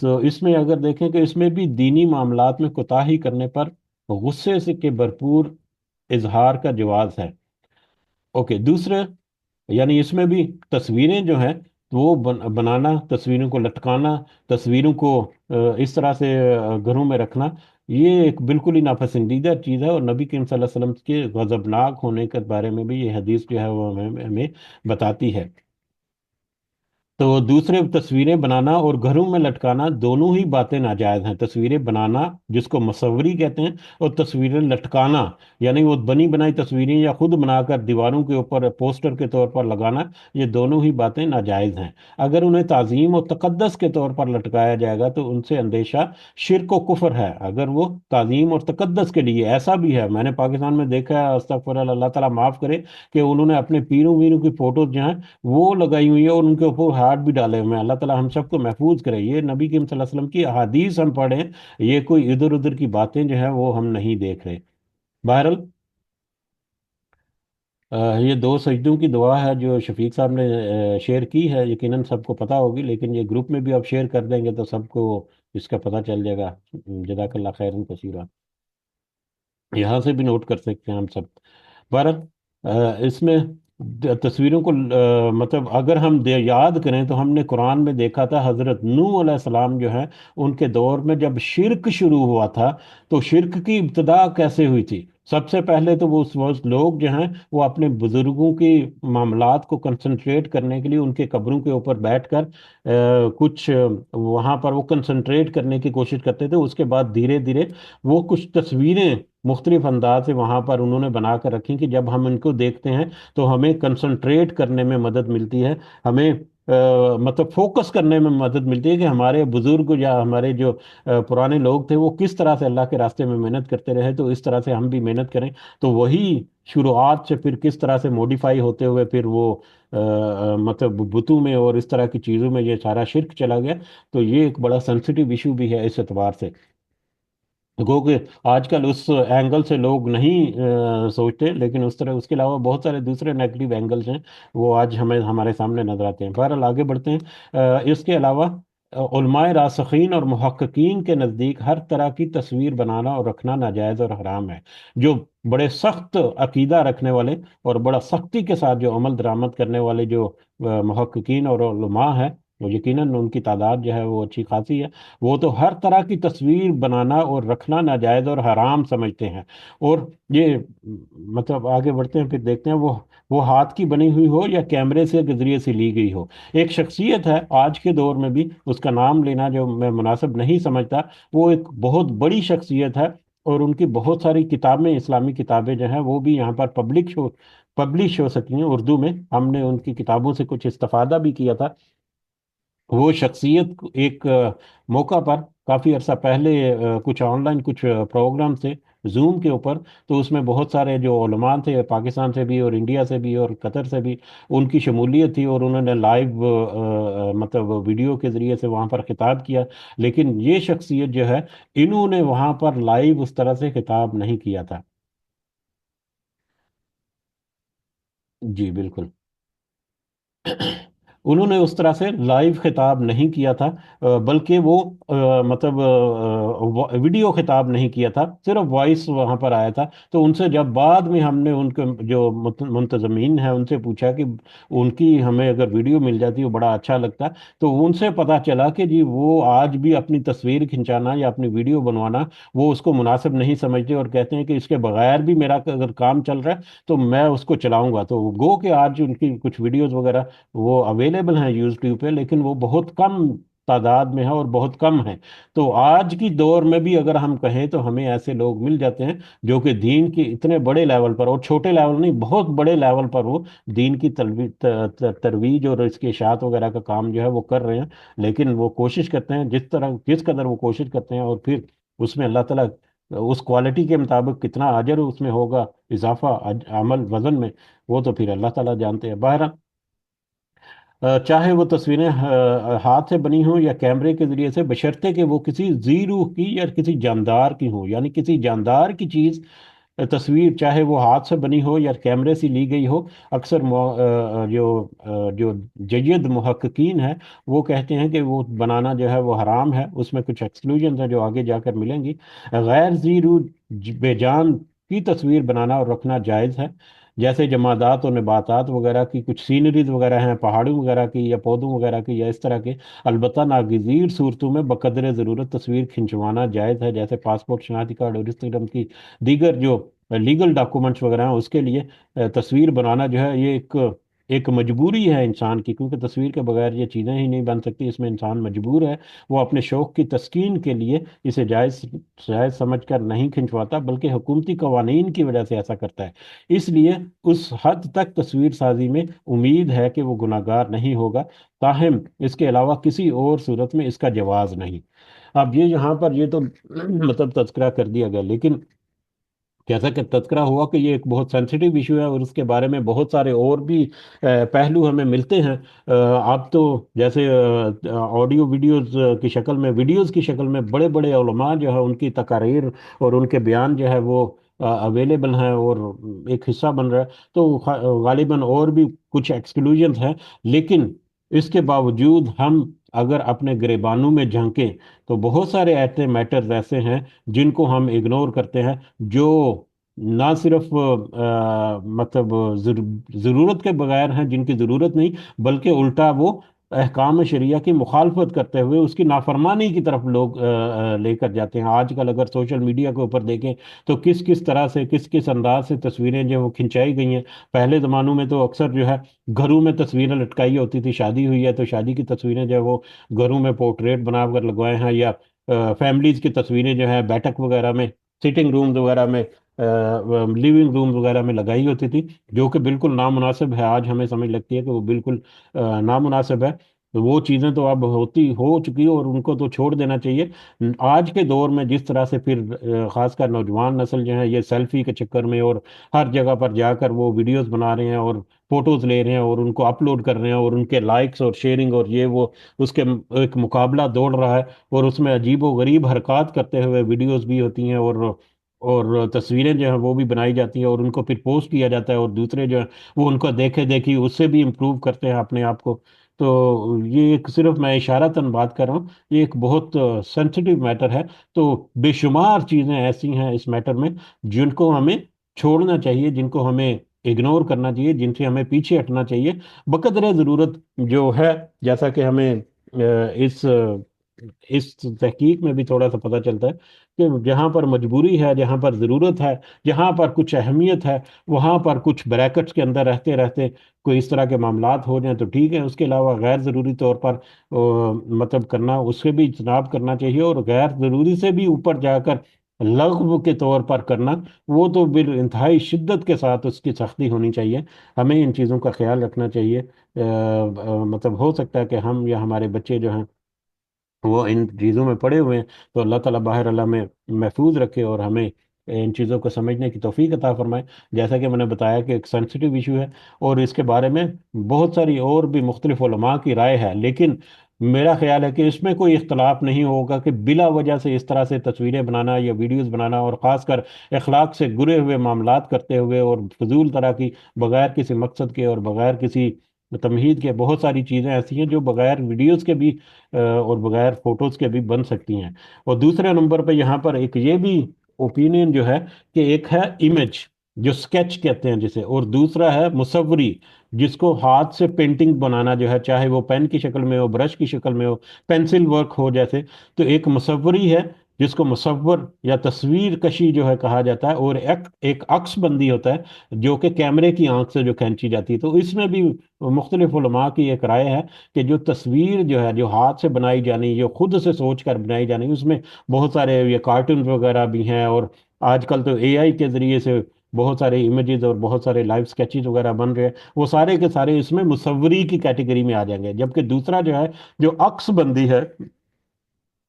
تو اس میں اگر دیکھیں کہ اس میں بھی دینی معاملات میں کوتاہی کرنے پر غصے سے کے بھرپور اظہار کا جواز ہے۔ اوکے، دوسرے، یعنی اس میں بھی تصویریں جو ہیں وہ بنانا، تصویروں کو لٹکانا، تصویروں کو اس طرح سے گھروں میں رکھنا، یہ ایک بالکل ہی ناپسندیدہ چیز ہے، اور نبی کریم صلی اللہ علیہ وسلم کے غضبناک ہونے کے بارے میں بھی یہ حدیث جو ہے وہ ہمیں بتاتی ہے۔ تو دوسرے، تصویریں بنانا اور گھروں میں لٹکانا دونوں ہی باتیں ناجائز ہیں۔ تصویریں بنانا جس کو مصوری کہتے ہیں، اور تصویریں لٹکانا یعنی وہ بنی بنائی تصویریں یا خود بنا کر دیواروں کے اوپر پوسٹر کے طور پر لگانا، یہ دونوں ہی باتیں ناجائز ہیں۔ اگر انہیں تعظیم و تقدس کے طور پر لٹکایا جائے گا تو ان سے اندیشہ شرک و کفر ہے۔ اگر وہ تعظیم اور تقدس کے لیے، ایسا بھی ہے، میں نے پاکستان میں دیکھا ہے، استغفر اللہ، اللہ تعالیٰ معاف کرے، کہ انہوں نے اپنے پیروں ویروں کی فوٹوز جو ہیں وہ لگائی ہوئی ہے، اور ان کے اوپر ہاتھ بھی ڈالے ہوئے ہیں۔ اللہ تعالیٰ ہم سب کو محفوظ کرے۔ یہ نبی کریم صلی اللہ علیہ وسلم کی احادیث ہم پڑھیں، یہ کوئی ادھر ادھر کی باتیں جو ہیں وہ ہم نہیں دیکھ رہے۔ بہرحال، یہ دو سجدوں کی دعا ہے جو شفیق صاحب نے شیئر کی ہے، یقیناً سب کو پتہ ہوگی، لیکن یہ گروپ میں بھی آپ شیئر کر دیں گے تو سب کو اس کا پتہ چل جائے گا۔ جزاک اللہ خیرن کثیرا، یہاں سے بھی نوٹ کر سکتے ہیں ہم سب۔ بہرحال، اس میں تصویروں کو مطلب اگر ہم یاد کریں تو ہم نے قرآن میں دیکھا تھا حضرت نوح علیہ السلام جو ہے، ان کے دور میں جب شرک شروع ہوا تھا، تو شرک کی ابتدا کیسے ہوئی تھی؟ سب سے پہلے تو وہ اس لوگ جو ہیں وہ اپنے بزرگوں کی معاملات کو کنسنٹریٹ کرنے کے لیے ان کے قبروں کے اوپر بیٹھ کر کچھ وہاں پر وہ کنسنٹریٹ کرنے کی کوشش کرتے تھے۔ اس کے بعد دھیرے دھیرے وہ کچھ تصویریں مختلف انداز سے وہاں پر انہوں نے بنا کر رکھی کہ جب ہم ان کو دیکھتے ہیں تو ہمیں کنسنٹریٹ کرنے میں مدد ملتی ہے، ہمیں مطلب فوکس کرنے میں مدد ملتی ہے کہ ہمارے بزرگ یا ہمارے جو پرانے لوگ تھے وہ کس طرح سے اللہ کے راستے میں محنت کرتے رہے، تو اس طرح سے ہم بھی محنت کریں۔ تو وہی شروعات سے پھر کس طرح سے موڈیفائی ہوتے ہوئے پھر وہ مطلب بتوں میں اور اس طرح کی چیزوں میں یہ سارا شرک چلا گیا۔ تو یہ ایک بڑا سینسٹیو ایشو بھی ہے اس اعتبار سے، گو کہ آج کل اس اینگل سے لوگ نہیں سوچتے، لیکن اس طرح اس کے علاوہ بہت سارے دوسرے نیگیٹو اینگلز ہیں، وہ آج ہمیں ہمارے سامنے نظر آتے ہیں۔ بہرحال آگے بڑھتے ہیں۔ اس کے علاوہ علماء راسخین اور محققین کے نزدیک ہر طرح کی تصویر بنانا اور رکھنا ناجائز اور حرام ہے۔ جو بڑے سخت عقیدہ رکھنے والے اور بڑا سختی کے ساتھ جو عمل درآمد کرنے والے جو محققین اور علماء ہیں، وہ یقیناً ان کی تعداد جو ہے وہ اچھی خاصی ہے، وہ تو ہر طرح کی تصویر بنانا اور رکھنا ناجائز اور حرام سمجھتے ہیں۔ اور یہ مطلب آگے بڑھتے ہیں، پھر دیکھتے ہیں، وہ ہاتھ کی بنی ہوئی ہو یا کیمرے سے کے ذریعے سے لی گئی ہو۔ ایک شخصیت ہے آج کے دور میں بھی، اس کا نام لینا جو میں مناسب نہیں سمجھتا، وہ ایک بہت بڑی شخصیت ہے، اور ان کی بہت ساری کتابیں، اسلامی کتابیں جو ہیں وہ بھی یہاں پر پبلش ہو سکی ہیں اردو میں۔ ہم نے ان کی کتابوں سے کچھ استفادہ بھی کیا تھا۔ وہ شخصیت ایک موقع پر کافی عرصہ پہلے کچھ آن لائن کچھ پروگرام تھے زوم کے اوپر، تو اس میں بہت سارے جو علماء تھے پاکستان سے بھی اور انڈیا سے بھی اور قطر سے بھی، ان کی شمولیت تھی، اور انہوں نے لائیو مطلب ویڈیو کے ذریعے سے وہاں پر خطاب کیا۔ لیکن یہ شخصیت جو ہے، انہوں نے وہاں پر لائیو اس طرح سے خطاب نہیں کیا تھا۔ جی بالکل، انہوں نے اس طرح سے لائیو خطاب نہیں کیا تھا، بلکہ وہ مطلب ویڈیو خطاب نہیں کیا تھا، صرف وائس وہاں پر آیا تھا۔ تو ان سے جب بعد میں ہم نے ان کے جو منتظمین ہیں ان سے پوچھا کہ ان کی ہمیں اگر ویڈیو مل جاتی وہ بڑا اچھا لگتا، تو ان سے پتا چلا کہ جی وہ آج بھی اپنی تصویر کھنچانا یا اپنی ویڈیو بنوانا وہ اس کو مناسب نہیں سمجھتے، اور کہتے ہیں کہ اس کے بغیر بھی میرا اگر کام چل رہا ہے تو میں اس کو چلاؤں گا۔ تو گو کہ آج ان کی کچھ ویڈیوز وغیرہ وہ اویلیبل ہیں یوٹیوب پہ، لیکن وہ بہت کم تعداد میں ہے اور بہت کم ہے۔ تو آج کی دور میں بھی اگر ہم کہیں تو ہمیں ایسے لوگ مل جاتے ہیں جو کہ دین کی اتنے بڑے لیول پر، اور چھوٹے لیول نہیں، بہت بڑے لیول پر وہ دین کی ترویج اور اس کی اشاعت وغیرہ کا کام جو ہے وہ کر رہے ہیں۔ لیکن وہ کوشش کرتے ہیں، جس قدر وہ کوشش کرتے ہیں، اور پھر اس میں اللہ تعالیٰ اس کوالٹی کے مطابق کتنا اجر اس میں ہوگا، اضافہ عمل وزن میں، وہ تو پھر اللہ تعالیٰ جانتے ہیں۔ باہر چاہے وہ تصویریں ہاتھ سے بنی ہوں یا کیمرے کے ذریعے سے، بشرطے کہ وہ کسی ذی روح کی یا کسی جاندار کی ہوں، یعنی کسی جاندار کی چیز تصویر چاہے وہ ہاتھ سے بنی ہو یا کیمرے سے لی گئی ہو، اکثر جو جید محققین ہیں وہ کہتے ہیں کہ وہ بنانا جو ہے وہ حرام ہے، اس میں کچھ ایکسکلوژنز ہیں جو آگے جا کر ملیں گی۔ غیر ذی روح بے جان کی تصویر بنانا اور رکھنا جائز ہے، جیسے جمادات اور نباتات وغیرہ کی، کچھ سینریز وغیرہ ہیں پہاڑوں وغیرہ کی یا پودوں وغیرہ کی یا اس طرح کے۔ البتہ ناگزیر صورتوں میں بقدر ضرورت تصویر کھنچوانا جائز ہے، جیسے پاسپورٹ، شناختی کارڈ اور اس قسم کی دیگر جو لیگل ڈاکومنٹس وغیرہ ہیں اس کے لیے تصویر بنانا جو ہے یہ ایک مجبوری ہے انسان کی، کیونکہ تصویر کے بغیر یہ چیزیں ہی نہیں بن سکتی، اس میں انسان مجبور ہے، وہ اپنے شوق کی تسکین کے لیے اسے جائز سمجھ کر نہیں کھنچواتا، بلکہ حکومتی قوانین کی وجہ سے ایسا کرتا ہے۔ اس لیے اس حد تک تصویر سازی میں امید ہے کہ وہ گناہگار نہیں ہوگا، تاہم اس کے علاوہ کسی اور صورت میں اس کا جواز نہیں۔ اب یہ یہاں پر یہ تو مطلب تذکرہ کر دیا گیا، لیکن جیسا کہ تذکرہ ہوا کہ یہ ایک بہت سینسیٹیو ایشو ہے اور اس کے بارے میں بہت سارے اور بھی پہلو ہمیں ملتے ہیں۔ اب تو جیسے آڈیو ویڈیوز کی شکل میں، ویڈیوز کی شکل میں بڑے بڑے علماء جو ہے ان کی تقاریر اور ان کے بیان جو ہے وہ اویلیبل ہیں اور ایک حصہ بن رہا ہے، تو غالباً اور بھی کچھ ایکسکلوژنز ہیں، لیکن اس کے باوجود ہم اگر اپنے گریبانوں میں جھانکیں تو بہت سارے ایسے میٹرز ایسے ہیں جن کو ہم اگنور کرتے ہیں، جو نہ صرف مطلب ضرورت کے بغیر ہیں، جن کی ضرورت نہیں، بلکہ الٹا وہ احکام شریعہ کی مخالفت کرتے ہوئے اس کی نافرمانی کی طرف لوگ لے کر جاتے ہیں۔ آج کل اگر سوشل میڈیا کے اوپر دیکھیں تو کس کس طرح سے، کس کس انداز سے تصویریں جو وہ کھنچائی گئی ہیں۔ پہلے زمانوں میں تو اکثر جو ہے گھروں میں تصویریں لٹکائی ہوتی تھی، شادی ہوئی ہے تو شادی کی تصویریں جو ہے وہ گھروں میں پورٹریٹ بنا کر لگوائے ہیں، یا فیملیز کی تصویریں جو ہے بیٹھک وغیرہ میں، سٹنگ رومز وغیرہ میں، لیونگ رومز وغیرہ میں لگائی ہوتی تھی، جو کہ بالکل نامناسب ہے۔ آج ہمیں سمجھ لگتی ہے کہ وہ بالکل نامناسب ہے۔ وہ چیزیں تو اب ہو چکی اور ان کو تو چھوڑ دینا چاہیے۔ آج کے دور میں جس طرح سے پھر خاص کر نوجوان نسل جو ہے یہ سیلفی کے چکر میں اور ہر جگہ پر جا کر وہ ویڈیوز بنا رہے ہیں اور فوٹوز لے رہے ہیں اور ان کو اپلوڈ کر رہے ہیں، اور ان کے لائکس اور شیئرنگ اور یہ وہ اس کے ایک مقابلہ دوڑ رہا ہے، اور اس میں عجیب و غریب حرکات کرتے ہوئے ویڈیوز بھی ہوتی ہیں، اور تصویریں جو ہیں وہ بھی بنائی جاتی ہیں اور ان کو پھر پوسٹ کیا جاتا ہے، اور دوسرے جو ہیں وہ ان کو دیکھے دیکھی اس سے بھی امپروو کرتے ہیں اپنے آپ کو۔ تو یہ ایک صرف میں اشارتاً بات کر رہا ہوں، یہ ایک بہت سینسیٹیو میٹر ہے۔ تو بے شمار چیزیں ایسی ہیں اس میٹر میں جن کو ہمیں چھوڑنا چاہیے، جن کو ہمیں اگنور کرنا چاہیے، جن سے ہمیں پیچھے ہٹنا چاہیے بقدر ضرورت جو ہے۔ جیسا کہ ہمیں اس تحقیق میں بھی تھوڑا سا پتہ چلتا ہے کہ جہاں پر مجبوری ہے، جہاں پر ضرورت ہے، جہاں پر کچھ اہمیت ہے، وہاں پر کچھ بریکٹس کے اندر رہتے رہتے کوئی اس طرح کے معاملات ہو جائیں تو ٹھیک ہے، اس کے علاوہ غیر ضروری طور پر مطلب کرنا، اس سے بھی اجتناب کرنا چاہیے، اور غیر ضروری سے بھی اوپر جا کر لغو کے طور پر کرنا، وہ تو انتہائی شدت کے ساتھ اس کی سختی ہونی چاہیے۔ ہمیں ان چیزوں کا خیال رکھنا چاہیے۔ مطلب ہو سکتا ہے کہ ہم یا ہمارے بچے جو ہیں وہ ان چیزوں میں پڑے ہوئے ہیں، تو اللہ تعالیٰ باہر اللہ میں محفوظ رکھے اور ہمیں ان چیزوں کو سمجھنے کی توفیق عطا فرمائے۔ جیسا کہ میں نے بتایا کہ ایک سینسیٹیو ایشو ہے اور اس کے بارے میں بہت ساری اور بھی مختلف علماء کی رائے ہے، لیکن میرا خیال ہے کہ اس میں کوئی اختلاف نہیں ہوگا کہ بلا وجہ سے اس طرح سے تصویریں بنانا یا ویڈیوز بنانا، اور خاص کر اخلاق سے گرے ہوئے معاملات کرتے ہوئے اور فضول طرح کی، بغیر کسی مقصد کے اور بغیر کسی تمہید کے، بہت ساری چیزیں ایسی ہیں جو بغیر ویڈیوز کے بھی اور بغیر فوٹوز کے بھی بن سکتی ہیں۔ اور دوسرے نمبر پہ یہاں پر ایک یہ بھی اوپینین جو ہے کہ ایک ہے امیج جو سکیچ کہتے ہیں جسے، اور دوسرا ہے مصوری جس کو ہاتھ سے پینٹنگ بنانا جو ہے، چاہے وہ پین کی شکل میں ہو، برش کی شکل میں ہو، پینسل ورک ہو جیسے۔ تو ایک مصوری ہے جس کو مصور یا تصویر کشی جو ہے کہا جاتا ہے، اور ایک عکس بندی ہوتا ہے جو کہ کیمرے کی آنکھ سے جو کھینچی جاتی ہے۔ تو اس میں بھی مختلف علماء کی ایک رائے ہے کہ جو تصویر جو ہے جو ہاتھ سے بنائی جانی، جو خود سے سوچ کر بنائی جانی، اس میں بہت سارے یہ کارٹون وغیرہ بھی ہیں، اور آج کل تو اے آئی کے ذریعے سے بہت سارے امیجز اور بہت سارے لائیو سکیچز وغیرہ بن رہے ہیں، وہ سارے کے سارے اس میں مصوری کی کیٹیگری میں آ جائیں گے۔ جبکہ دوسرا جو ہے جو عکس بندی ہے،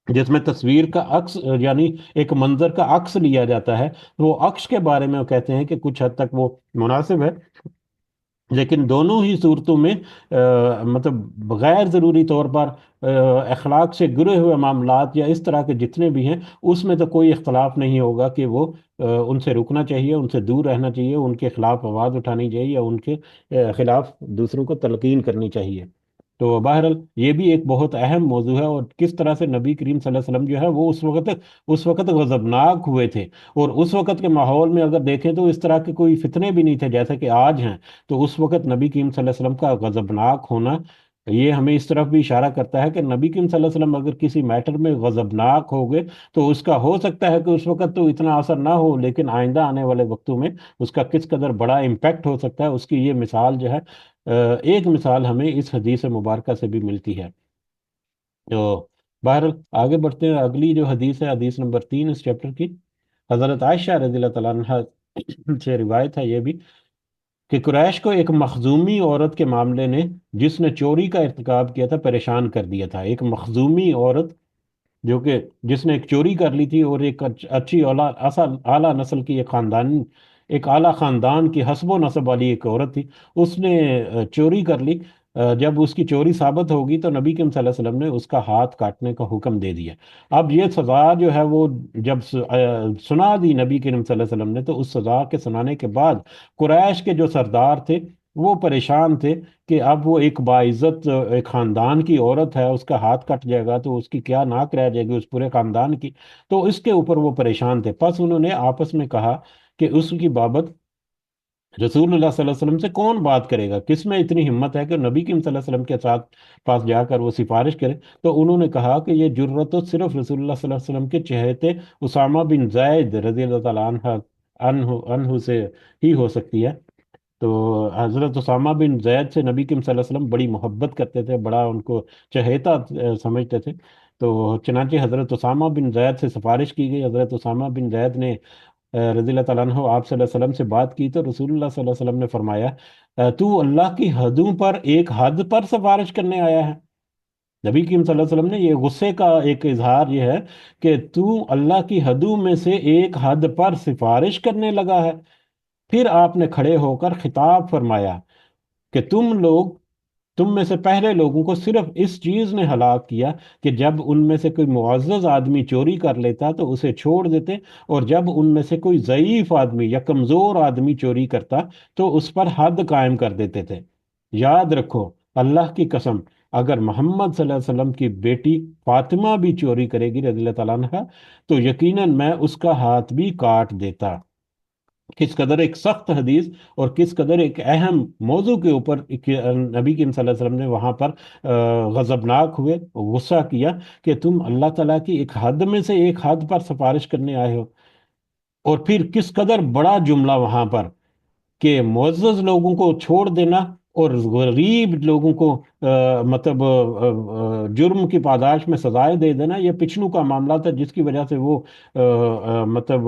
جس میں تصویر کا عکس یعنی ایک منظر کا عکس لیا جاتا ہے، وہ عکس کے بارے میں وہ کہتے ہیں کہ کچھ حد تک وہ مناسب ہے، لیکن دونوں ہی صورتوں میں مطلب غیر ضروری طور پر اخلاق سے گرے ہوئے معاملات یا اس طرح کے جتنے بھی ہیں، اس میں تو کوئی اختلاف نہیں ہوگا کہ وہ ان سے رکنا چاہیے، ان سے دور رہنا چاہیے، ان کے خلاف آواز اٹھانی چاہیے، یا ان کے خلاف دوسروں کو تلقین کرنی چاہیے۔ تو بہرحال یہ بھی ایک بہت اہم موضوع ہے، اور کس طرح سے نبی کریم صلی اللہ علیہ وسلم جو ہے وہ اس وقت غضبناک ہوئے تھے، اور اس وقت کے ماحول میں اگر دیکھیں تو اس طرح کے کوئی فتنے بھی نہیں تھے جیسا کہ آج ہیں۔ تو اس وقت نبی کریم صلی اللہ علیہ وسلم کا غضبناک ہونا یہ ہمیں اس طرف بھی اشارہ کرتا ہے کہ نبی کریم صلی اللہ علیہ وسلم اگر کسی میٹر میں غضبناک ہو گئے تو اس کا ہو سکتا ہے کہ اس وقت تو اتنا اثر نہ ہو، لیکن آئندہ آنے والے وقتوں میں اس کا کس قدر بڑا امپیکٹ ہو سکتا ہے، اس کی یہ مثال جو ہے، ایک مثال ہمیں اس حدیث مبارکہ سے بھی ملتی ہے۔ تو بہرحال آگے بڑھتے ہیں، اگلی جو حدیث ہے، حدیث نمبر 3 اس چیپٹر کی، حضرت عائشہ رضی اللہ تعالیٰ عنہ سے روایت ہے یہ بھی، کہ قریش کو ایک مخزومی عورت کے معاملے نے، جس نے چوری کا ارتکاب کیا تھا، پریشان کر دیا تھا۔ ایک مخزومی عورت جو کہ جس نے ایک چوری کر لی تھی، اور ایک اچھی اعلیٰ نسل کی ایک اعلیٰ خاندان کی حسب و نسب والی ایک عورت تھی، اس نے چوری کر لی۔ جب اس کی چوری ثابت ہوگی تو نبی کریم صلی اللہ علیہ وسلم نے اس کا ہاتھ کاٹنے کا حکم دے دیا۔ اب یہ سزا جو ہے وہ جب سنا دی نبی کریم صلی اللہ علیہ وسلم نے، تو اس سزا کے سنانے کے بعد قریش کے جو سردار تھے وہ پریشان تھے کہ اب وہ ایک باعزت ایک خاندان کی عورت ہے، اس کا ہاتھ کٹ جائے گا تو اس کی کیا ناک رہ جائے گی اس پورے خاندان کی۔ تو اس کے اوپر وہ پریشان تھے، پس انہوں نے آپس میں کہا کہ اس کی بابت رسول اللہ صلی اللہ علیہ وسلم سے کون بات کرے گا، کس میں اتنی ہمت ہے کہ نبی کریم صلی اللہ علیہ وسلم کے ساتھ پاس جا کر وہ سفارش کرے۔ تو انہوں نے کہا کہ یہ جرت تو صرف رسول اللہ صلی اللہ علیہ وسلم کے چہیتے اسامہ بن زید رضی اللہ تعالیٰ عنہ سے ہی ہو سکتی ہے۔ تو حضرت اسامہ بن زید سے نبی کریم صلی اللہ علیہ وسلم بڑی محبت کرتے تھے، بڑا ان کو چہیتا سمجھتے تھے۔ تو چنانچہ حضرت اسامہ بن زید سے سفارش کی گئی، حضرت اسامہ بن زید نے رضی اللہ تعالیٰ عنہ آپ صلی اللہ علیہ وسلم سے بات کی، تو رسول اللہ صلی اللہ علیہ وسلم نے فرمایا، تو اللہ کی حدوں پر ایک حد پر سفارش کرنے آیا ہے۔ نبی کریم صلی اللہ علیہ وسلم نے یہ غصے کا ایک اظہار یہ ہے کہ تو اللہ کی حدوں میں سے ایک حد پر سفارش کرنے لگا ہے۔ پھر آپ نے کھڑے ہو کر خطاب فرمایا کہ تم میں سے پہلے لوگوں کو صرف اس چیز نے ہلاک کیا کہ جب ان میں سے کوئی معزز آدمی چوری کر لیتا تو اسے چھوڑ دیتے، اور جب ان میں سے کوئی ضعیف آدمی یا کمزور آدمی چوری کرتا تو اس پر حد قائم کر دیتے تھے۔ یاد رکھو، اللہ کی قسم، اگر محمد صلی اللہ علیہ وسلم کی بیٹی فاطمہ بھی چوری کرے گی رضی اللہ تعالیٰ عنہ، تو یقیناً میں اس کا ہاتھ بھی کاٹ دیتا۔ کس قدر ایک سخت حدیث، اور کس قدر ایک اہم موضوع کے اوپر نبی کریم صلی اللہ علیہ وسلم نے وہاں پر غضبناک ہوئے، غصہ کیا کہ تم اللہ تعالیٰ کی ایک حد میں سے ایک حد پر سفارش کرنے آئے ہو۔ اور پھر کس قدر بڑا جملہ وہاں پر، کہ معزز لوگوں کو چھوڑ دینا اور غریب لوگوں کو مطلب جرم کی پاداش میں سزائے دے دینا، یہ پچھلوں کا معاملہ تھا جس کی وجہ سے وہ مطلب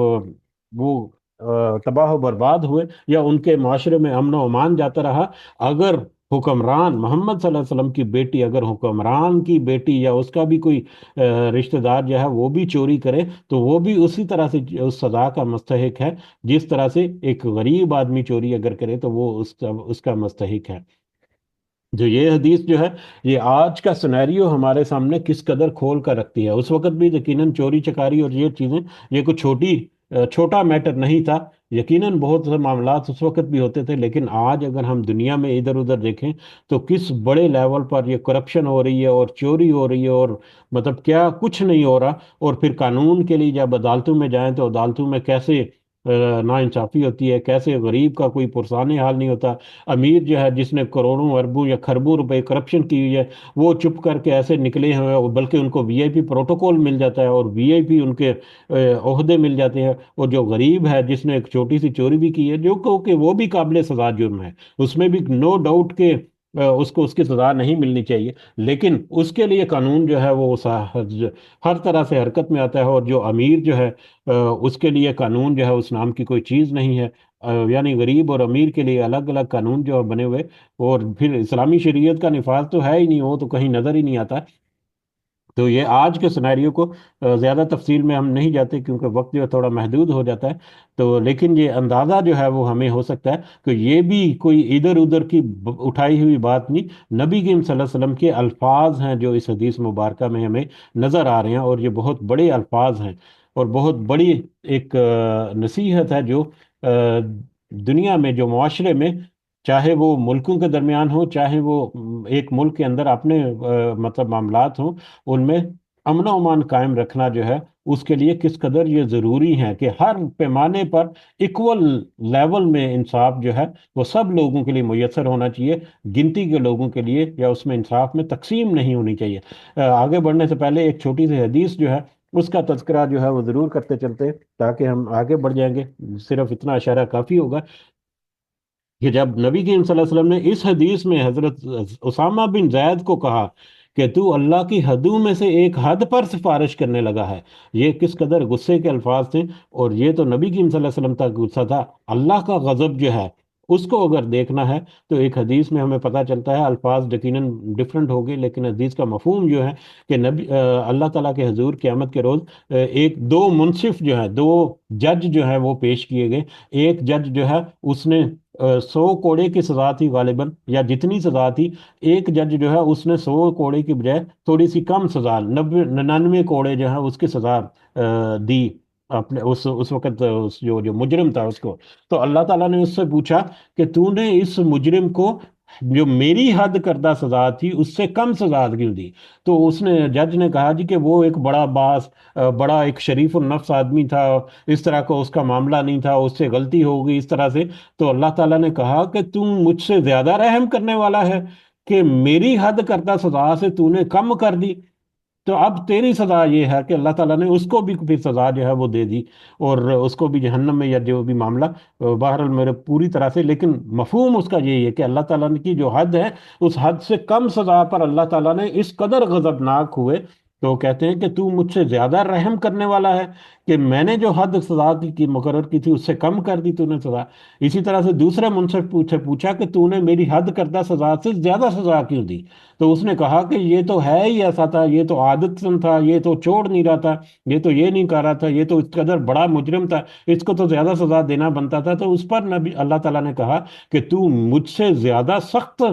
وہ تباہ و برباد ہوئے، یا ان کے معاشرے میں امن و امان جاتا رہا۔ اگر حکمران محمد صلی اللہ علیہ وسلم کی بیٹی، اگر حکمران کی بیٹی یا اس کا بھی کوئی رشتہ دار جو ہے وہ بھی چوری کرے، تو وہ بھی اسی طرح سے اس سزا کا مستحق ہے جس طرح سے ایک غریب آدمی چوری اگر کرے تو وہ اس کا مستحق ہے۔ جو یہ حدیث جو ہے، یہ آج کا سنیریو ہمارے سامنے کس قدر کھول کر رکھتی ہے۔ اس وقت بھی یقیناً چوری چکاری اور یہ چیزیں، یہ کوئی چھوٹا میٹر نہیں تھا، یقیناً بہت سے معاملات اس وقت بھی ہوتے تھے، لیکن آج اگر ہم دنیا میں ادھر ادھر دیکھیں تو کس بڑے لیول پر یہ کرپشن ہو رہی ہے اور چوری ہو رہی ہے، اور مطلب کیا کچھ نہیں ہو رہا۔ اور پھر قانون کے لیے جب عدالتوں میں جائیں تو عدالتوں میں کیسے ناانصافی ہوتی ہے، کیسے غریب کا کوئی پرسان حال نہیں ہوتا۔ امیر جو ہے، جس نے کروڑوں اربوں یا خربوں روپے کرپشن کی ہوئی ہے، وہ چپ کر کے ایسے نکلے ہوئے ہیں، بلکہ ان کو وی آئی پی پروٹوکول مل جاتا ہے اور وی آئی پی ان کے عہدے مل جاتے ہیں۔ اور جو غریب ہے، جس نے ایک چھوٹی سی چوری بھی کی ہے، کہ وہ بھی قابل سزا جرم ہے، اس میں بھی نو ڈاؤٹ کہ اس کو اس کی سزا نہیں ملنی چاہیے، لیکن اس کے لیے قانون جو ہے وہ ہر طرح سے حرکت میں آتا ہے۔ اور جو امیر جو ہے، اس کے لیے قانون جو ہے اس نام کی کوئی چیز نہیں ہے، یعنی غریب اور امیر کے لیے الگ الگ قانون جو بنے ہوئے، اور پھر اسلامی شریعت کا نفاذ تو ہے ہی نہیں، وہ تو کہیں نظر ہی نہیں آتا۔ تو یہ آج کے سنیریو کو زیادہ تفصیل میں ہم نہیں جاتے کیونکہ وقت جو ہے تھوڑا محدود ہو جاتا ہے، تو لیکن یہ اندازہ جو ہے وہ ہمیں ہو سکتا ہے کہ یہ بھی کوئی ادھر ادھر کی اٹھائی ہوئی بات نہیں، نبی کریم صلی اللہ علیہ وسلم کے الفاظ ہیں جو اس حدیث مبارکہ میں ہمیں نظر آ رہے ہیں، اور یہ بہت بڑے الفاظ ہیں۔ اور بہت بڑی ایک نصیحت ہے جو دنیا میں، جو معاشرے میں، چاہے وہ ملکوں کے درمیان ہو، چاہے وہ ایک ملک کے اندر اپنے مطلب معاملات ہوں، ان میں امن و امان قائم رکھنا جو ہے اس کے لیے کس قدر یہ ضروری ہے کہ ہر پیمانے پر ایکول لیول میں انصاف جو ہے وہ سب لوگوں کے لیے میسر ہونا چاہیے، گنتی کے لوگوں کے لیے یا اس میں انصاف میں تقسیم نہیں ہونی چاہیے۔ آگے بڑھنے سے پہلے ایک چھوٹی سی حدیث جو ہے اس کا تذکرہ جو ہے وہ ضرور کرتے چلتے تاکہ ہم آگے بڑھ جائیں گے، صرف اتنا اشارہ کافی ہوگا کہ جب نبی کریم صلی اللہ علیہ وسلم نے اس حدیث میں حضرت اسامہ بن زید کو کہا کہ تو اللہ کی حدوں میں سے ایک حد پر سفارش کرنے لگا ہے، یہ کس قدر غصے کے الفاظ تھے، اور یہ تو نبی کریم صلی اللہ علیہ وسلم تک غصہ تھا، اللہ کا غضب جو ہے اس کو اگر دیکھنا ہے تو ایک حدیث میں ہمیں پتہ چلتا ہے، الفاظ یقیناً ڈفرنٹ ہوگی لیکن حدیث کا مفہوم جو ہے کہ اللہ تعالیٰ کے حضور قیامت کے روز ایک دو منصف جو ہے، دو جج جو ہے وہ پیش کیے گئے۔ ایک جج جو ہے اس نے 100 کوڑے کی سزا تھی غالباً، یا جتنی سزا تھی، ایک جج جو ہے اس نے 100 کوڑے کی بجائے تھوڑی سی کم سزا، 99 کوڑے جو ہے اس کی سزا دی اپنے اس وقت جو مجرم تھا اس کو۔ تو اللہ تعالیٰ نے اس سے پوچھا کہ تو نے اس مجرم کو جو میری حد کردہ سزا تھی اس سے کم سزا کیوں دی؟ تو اس نے، جج نے کہا جی کہ وہ ایک بڑا باس، بڑا ایک شریف النفس آدمی تھا، اس طرح کا اس کا معاملہ نہیں تھا، اس سے غلطی ہو گئی اس طرح سے۔ تو اللہ تعالیٰ نے کہا کہ تم مجھ سے زیادہ رحم کرنے والا ہے کہ میری حد کردہ سزا سے تو نے کم کر دی؟ تو اب تیری سزا یہ ہے کہ اللہ تعالیٰ نے اس کو بھی پھر سزا جو ہے وہ دے دی، اور اس کو بھی جہنم میں، یا جو بھی معاملہ بہرحال میرے پوری طرح سے، لیکن مفہوم اس کا یہی ہے کہ اللہ تعالیٰ کی جو حد ہے اس حد سے کم سزا پر اللہ تعالیٰ نے اس قدر غضبناک ہوئے، تو کہتے ہیں کہ تو مجھ سے زیادہ رحم کرنے والا ہے کہ میں نے جو حد سزا کی مقرر کی تھی اس سے کم کر دی تو نے سزا۔ اسی طرح سے دوسرے منصف پوچھا کہ تو نے میری حد کردہ سزا سے زیادہ سزا کیوں دی؟ تو اس نے کہا کہ یہ تو ہے ہی ایسا تھا، یہ تو عادت سن تھا، یہ تو چھوڑ نہیں رہا تھا، یہ تو یہ نہیں کر رہا تھا، یہ تو اس قدر بڑا مجرم تھا، اس کو تو زیادہ سزا دینا بنتا تھا۔ تو اس پر نبی اللہ تعالیٰ نے کہا کہ تو مجھ سے زیادہ سخت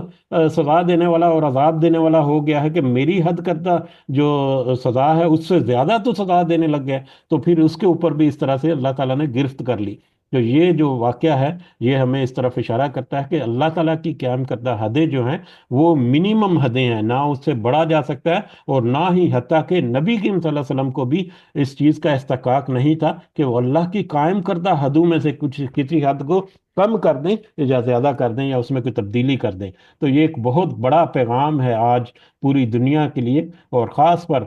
سزا دینے والا اور عذاب دینے والا ہو گیا ہے کہ میری حد کردہ جو سزا ہے اس سے زیادہ تو سزا دینے لگ گیا۔ تو پھر اس کے اوپر بھی اس طرح سے اللہ تعالیٰ نے گرفت کر لی۔ تو یہ جو واقعہ ہے یہ ہمیں اس طرف اشارہ کرتا ہے کہ اللہ تعالیٰ کی قیام کردہ حدیں جو ہیں وہ منیمم حدیں ہیں، نہ اس سے بڑھا جا سکتا ہے، اور نہ ہی حتیٰ کہ نبی کریم صلی اللہ علیہ وسلم کو بھی اس چیز کا استحقاق نہیں تھا کہ وہ اللہ کی قائم کردہ حدوں میں سے کچھ کسی حد کو کم کر دیں یا زیادہ کر دیں یا اس میں کوئی تبدیلی کر دیں۔ تو یہ ایک بہت بڑا پیغام ہے آج پوری دنیا کے لیے، اور خاص پر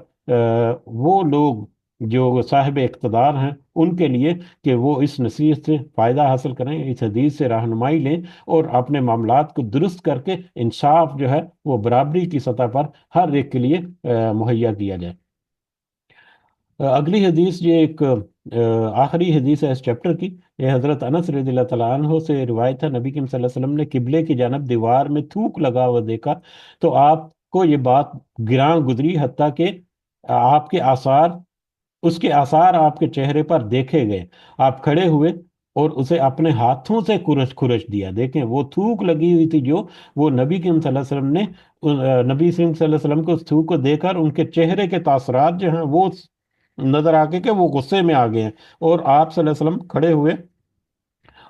وہ لوگ جو صاحب اقتدار ہیں ان کے لیے، کہ وہ اس نصیحت سے فائدہ حاصل کریں، اس حدیث سے رہنمائی لیں، اور اپنے معاملات کو درست کر کے انصاف جو ہے وہ برابری کی سطح پر ہر ایک کے لیے مہیا کیا جائے۔ اگلی حدیث یہ ایک آخری حدیث ہے اس چیپٹر کی، یہ حضرت انس رضی اللہ تعالیٰ عنہ سے روایت ہے، نبی کریم صلی اللہ علیہ وسلم نے قبلے کی جانب دیوار میں تھوک لگا ہوا دیکھا تو آپ کو یہ بات گراں گزری، حتیٰ کہ آپ کے آثار اس کے آثار آپ کے چہرے پر دیکھے گئے، آپ کھڑے ہوئے اور اسے اپنے ہاتھوں سے کھرچ کھرچ دیا۔ دیکھیں وہ تھوک لگی ہوئی تھی جو، وہ نبی کریم صلی اللہ علیہ وسلم نے نبی کریم صلی اللہ علیہ وسلم کو اس تھوک کو دیکھ کر ان کے چہرے کے تاثرات جو ہیں وہ نظر آ کے کہ وہ غصے میں آ گئے ہیں، اور آپ صلی اللہ علیہ وسلم کھڑے ہوئے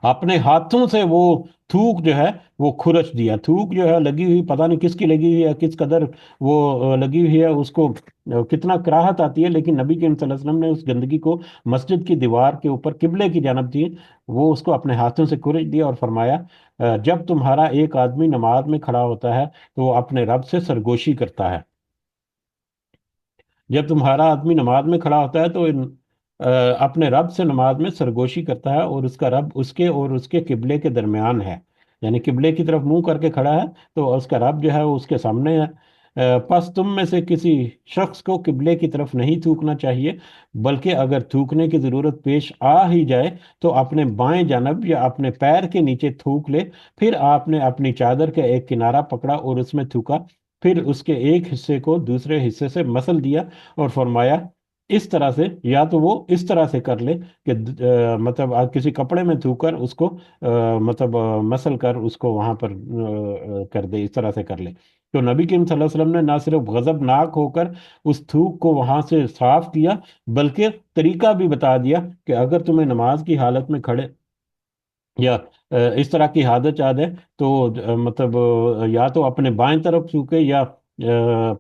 اپنے ہاتھوں سے وہ تھوک جو ہے وہ کھرچ دیا۔ تھوک جو ہے لگی ہوئی، پتہ نہیں کس کی لگی ہوئی ہے، کس قدر وہ لگی ہوئی ہے، اس کو کتنا کراہت آتی ہے، لیکن نبی کریم صلی اللہ علیہ وسلم نے اس گندگی کو مسجد کی دیوار کے اوپر قبلے کی جانب دی، وہ اس کو اپنے ہاتھوں سے کھرچ دیا اور فرمایا جب تمہارا ایک آدمی نماز میں کھڑا ہوتا ہے تو وہ اپنے رب سے سرگوشی کرتا ہے، جب تمہارا آدمی نماز میں کھڑا ہوتا ہے تو اپنے رب سے نماز میں سرگوشی کرتا ہے، اور اس کا رب اس کے اور اس کے قبلے کے درمیان ہے، یعنی قبلے کی طرف منہ کر کے کھڑا ہے تو اس کا رب جو ہے وہ اس کے سامنے ہے۔ پس تم میں سے کسی شخص کو قبلے کی طرف نہیں تھوکنا چاہیے، بلکہ اگر تھوکنے کی ضرورت پیش آ ہی جائے تو اپنے بائیں جانب یا اپنے پیر کے نیچے تھوک لے۔ پھر آپ نے اپنی چادر کا ایک کنارہ پکڑا اور اس میں تھوکا، پھر اس کے ایک حصے کو دوسرے حصے سے مسل دیا اور فرمایا اس طرح سے، یا تو وہ اس طرح سے کر لے کہ مطلب آپ کسی کپڑے میں تھوک کر اس کو مطلب مسل کر اس کو وہاں پر کر دے، اس طرح سے کر لے۔ تو نبی کریم صلی اللہ علیہ وسلم نے نہ صرف غضبناک ہو کر اس تھوک کو وہاں سے صاف کیا، بلکہ طریقہ بھی بتا دیا کہ اگر تمہیں نماز کی حالت میں کھڑے یا اس طرح کی عادت یاد ہے تو مطلب یا تو اپنے بائیں طرف تھوکے، یا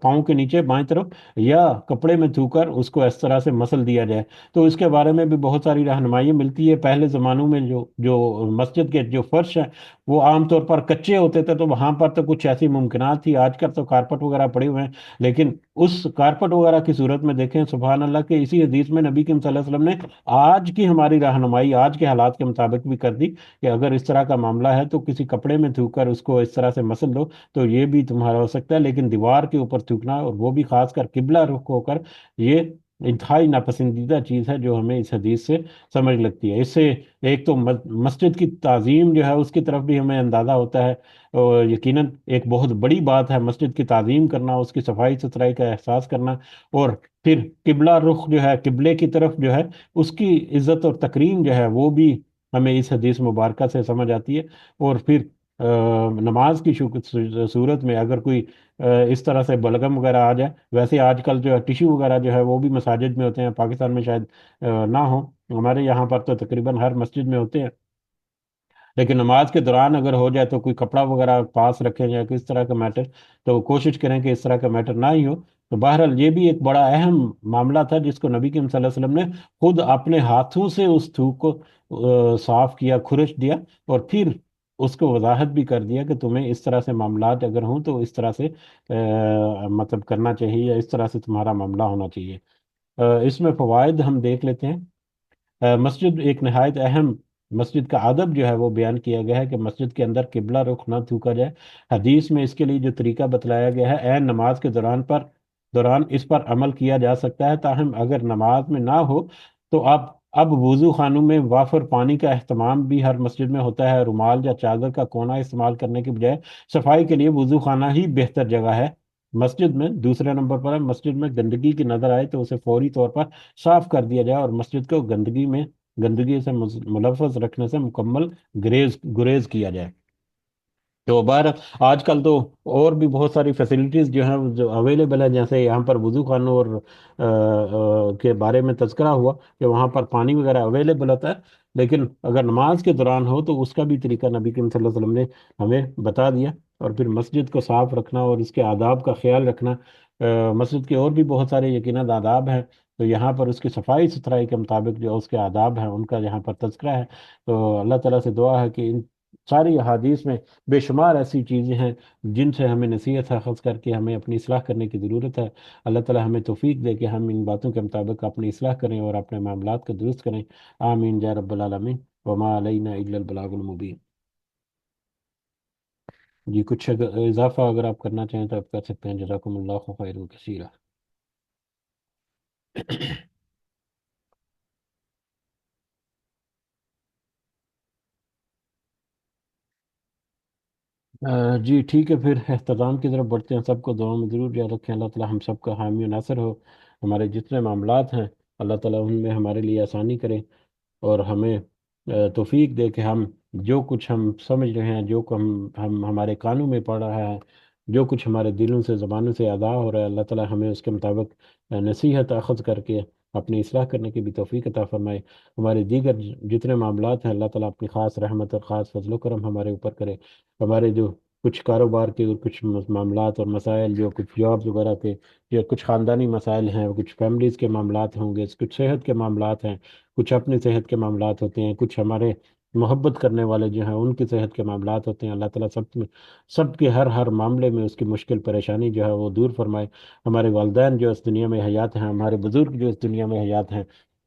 پاؤں کے نیچے بائیں طرف، یا کپڑے میں تھو کر اس کو اس طرح سے مسل دیا جائے۔ تو اس کے بارے میں بھی بہت ساری رہنمائی ملتی ہے۔ پہلے زمانوں میں جو جو مسجد کے جو فرش ہیں وہ عام طور پر کچے ہوتے تھے، تو وہاں پر تو کچھ ایسی ممکنات تھی، آج کل تو کارپٹ وغیرہ پڑے ہوئے ہیں، لیکن اس کارپٹ وغیرہ کی صورت میں دیکھیں سبحان اللہ کے اسی حدیث میں نبی کریم صلی اللہ علیہ وسلم نے آج کی ہماری رہنمائی آج کے حالات کے مطابق بھی کر دی کہ اگر اس طرح کا معاملہ ہے تو کسی کپڑے میں تھوک کر اس کو اس طرح سے مسل دو، تو یہ بھی تمہارا ہو سکتا ہے، لیکن دیوار کے اوپر تھوکنا اور وہ بھی خاص کر قبلہ رخ ہو کر، یہ انتہائی ناپسندیدہ چیز ہے جو ہمیں اس حدیث سے سمجھ لگتی ہے۔ اس سے ایک تو مسجد کی تعظیم جو ہے اس کی طرف بھی ہمیں اندازہ ہوتا ہے، اور یقیناً ایک بہت بڑی بات ہے مسجد کی تعظیم کرنا، اس کی صفائی ستھرائی کا احساس کرنا، اور پھر قبلہ رخ جو ہے، قبلے کی طرف جو ہے اس کی عزت اور تکریم جو ہے وہ بھی ہمیں اس حدیث مبارکہ سے سمجھ آتی ہے۔ اور پھر نماز کی صورت میں اگر کوئی اس طرح سے بلغم وغیرہ آ جائے، ویسے آج کل جو ہے ٹیشو وغیرہ جو ہے وہ بھی مساجد میں ہوتے ہیں، پاکستان میں شاید نہ ہو، ہمارے یہاں پر تو تقریباً ہر مسجد میں ہوتے ہیں، لیکن نماز کے دوران اگر ہو جائے تو کوئی کپڑا وغیرہ پاس رکھیں یا کس طرح کا میٹر، تو کوشش کریں کہ اس طرح کا میٹر نہ ہی ہو۔ تو بہرحال یہ بھی ایک بڑا اہم معاملہ تھا جس کو نبی کریم صلی اللہ علیہ وسلم نے خود اپنے ہاتھوں سے اس تھوک کو صاف کیا، کھرچ دیا، اور پھر اس کو وضاحت بھی کر دیا کہ تمہیں اس طرح سے معاملات اگر ہوں تو اس طرح سے مطلب کرنا چاہیے، یا اس طرح سے تمہارا معاملہ ہونا چاہیے۔ اس میں فوائد ہم دیکھ لیتے ہیں۔ مسجد ایک نہایت اہم، مسجد کا ادب جو ہے وہ بیان کیا گیا ہے کہ مسجد کے اندر قبلہ رخ نہ تھوکا جائے۔ حدیث میں اس کے لیے جو طریقہ بتلایا گیا ہے، عین نماز کے دوران اس پر عمل کیا جا سکتا ہے، تاہم اگر نماز میں نہ ہو تو اب وضو خانوں میں وافر پانی کا اہتمام بھی ہر مسجد میں ہوتا ہے، رومال یا چادر کا کونا استعمال کرنے کے بجائے صفائی کے لیے وضو خانہ ہی بہتر جگہ ہے مسجد میں۔ دوسرے نمبر پر ہے مسجد میں گندگی کی نظر آئے تو اسے فوری طور پر صاف کر دیا جائے، اور مسجد کو گندگی سے ملوث رکھنے سے مکمل گریز کیا جائے۔ تو باہر آج کل تو اور بھی بہت ساری فیسلٹیز جو ہیں جو اویلیبل ہیں، جیسے یہاں پر وضو خانوں اور کے بارے میں تذکرہ ہوا کہ وہاں پر پانی وغیرہ اویلیبل ہوتا ہے، لیکن اگر نماز کے دوران ہو تو اس کا بھی طریقہ نبی کریم صلی اللہ علیہ وسلم نے ہمیں بتا دیا۔ اور پھر مسجد کو صاف رکھنا اور اس کے آداب کا خیال رکھنا، مسجد کے اور بھی بہت سارے یقیناً آداب ہیں، تو یہاں پر اس کی صفائی ستھرائی کے مطابق جو اس کے آداب ہیں ان کا یہاں پر تذکرہ ہے۔ تو اللہ تعالیٰ سے دعا ہے کہ ان ساری احادیث میں بے شمار ایسی چیزیں ہیں جن سے ہمیں نصیحت حاصل کر کے ہمیں اپنی اصلاح کرنے کی ضرورت ہے۔ اللہ تعالیٰ ہمیں توفیق دے کہ ہم ان باتوں کے مطابق اپنی اصلاح کریں اور اپنے معاملات کو درست کریں۔ آمین یا رب العالمین، وما علینا الا البلاغ المبین۔ جی کچھ اضافہ اگر آپ کرنا چاہیں تو آپ کر سکتے ہیں، جزاکم اللہ خیر کثیرہ۔ جی ٹھیک ہے، پھر اختتام کی طرف بڑھتے ہیں۔ سب کو دعاؤں میں ضرور یاد رکھیں، اللہ تعالیٰ ہم سب کا حامی و ناصر ہو، ہمارے جتنے معاملات ہیں اللہ تعالیٰ ان میں ہمارے لیے آسانی کرے، اور ہمیں توفیق دے کہ ہم جو کچھ ہم سمجھ رہے ہیں، جو ہم ہمارے کانوں میں پڑ رہا ہے، جو کچھ ہمارے دلوں سے زبانوں سے ادا ہو رہا ہے، اللہ تعالیٰ ہمیں اس کے مطابق نصیحت اخذ کر کے اپنی اصلاح کرنے کی بھی توفیق عطا فرمائے۔ ہمارے دیگر جتنے معاملات ہیں اللہ تعالیٰ اپنی خاص رحمت اور خاص فضل و کرم ہمارے اوپر کرے۔ ہمارے جو کچھ کاروبار کے اور کچھ معاملات اور مسائل، جو کچھ جابز وغیرہ کے، یا کچھ خاندانی مسائل ہیں، کچھ فیملیز کے معاملات ہوں گے، کچھ صحت کے معاملات ہیں، کچھ اپنی صحت کے معاملات ہوتے ہیں، کچھ ہمارے محبت کرنے والے جو ہیں ان کی صحت کے معاملات ہوتے ہیں، اللہ تعالیٰ سب کے ہر معاملے میں اس کی مشکل پریشانی جو ہے وہ دور فرمائے۔ ہمارے والدین جو اس دنیا میں حیات ہیں، ہمارے بزرگ جو اس دنیا میں حیات ہیں،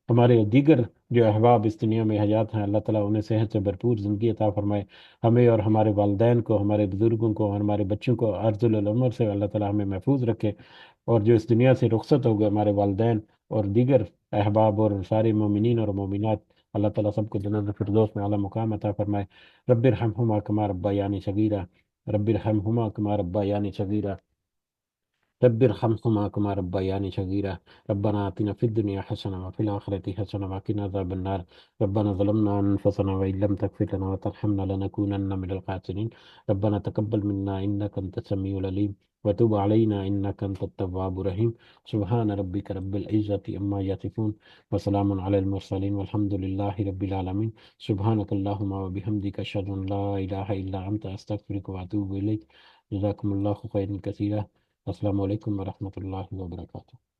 ہمارے دیگر جو احباب اس دنیا میں حیات ہیں، اللہ تعالیٰ انہیں صحت سے بھرپور زندگی عطا فرمائے۔ ہمیں اور ہمارے والدین کو، ہمارے بزرگوں کو اور ہمارے بچوں کو عرض العمر سے اللہ تعالیٰ ہمیں محفوظ رکھے، اور جو اس دنیا سے رخصت ہو گئے ہمارے والدین اور دیگر احباب اور سارے مومنین اور مومنات، اللہ تعالیٰ سب کو جنت الفردوس میں اعلیٰ مقام عطا فرمائے۔ رب ارحمہما کما ربیانی صغیرہ، رب ارحمہما کما ربیانی صغیرہ۔ رب ارحمهما كما ربياني صغيرا. ربنا آتنا في الدنيا حسنة وفي الآخرة حسنة وقنا عذاب النار. ربنا ظلمنا أنفسنا وإن لم تغفر لنا وترحمنا لنكونن من الخاسرين. ربنا تقبل منا إنك أنت السميع العليم وتب علينا إنك أنت التواب الرحيم. سبحان ربك رب العزة عما يصفون وسلام على المرسلين والحمد لله رب العالمين. سبحانك اللهم وبحمدك أشهد أن لا إله إلا أنت أستغفرك وأتوب إليك. جزاكم الله خيرا كثيرا. السلام علیکم ورحمۃ اللہ وبرکاتہ.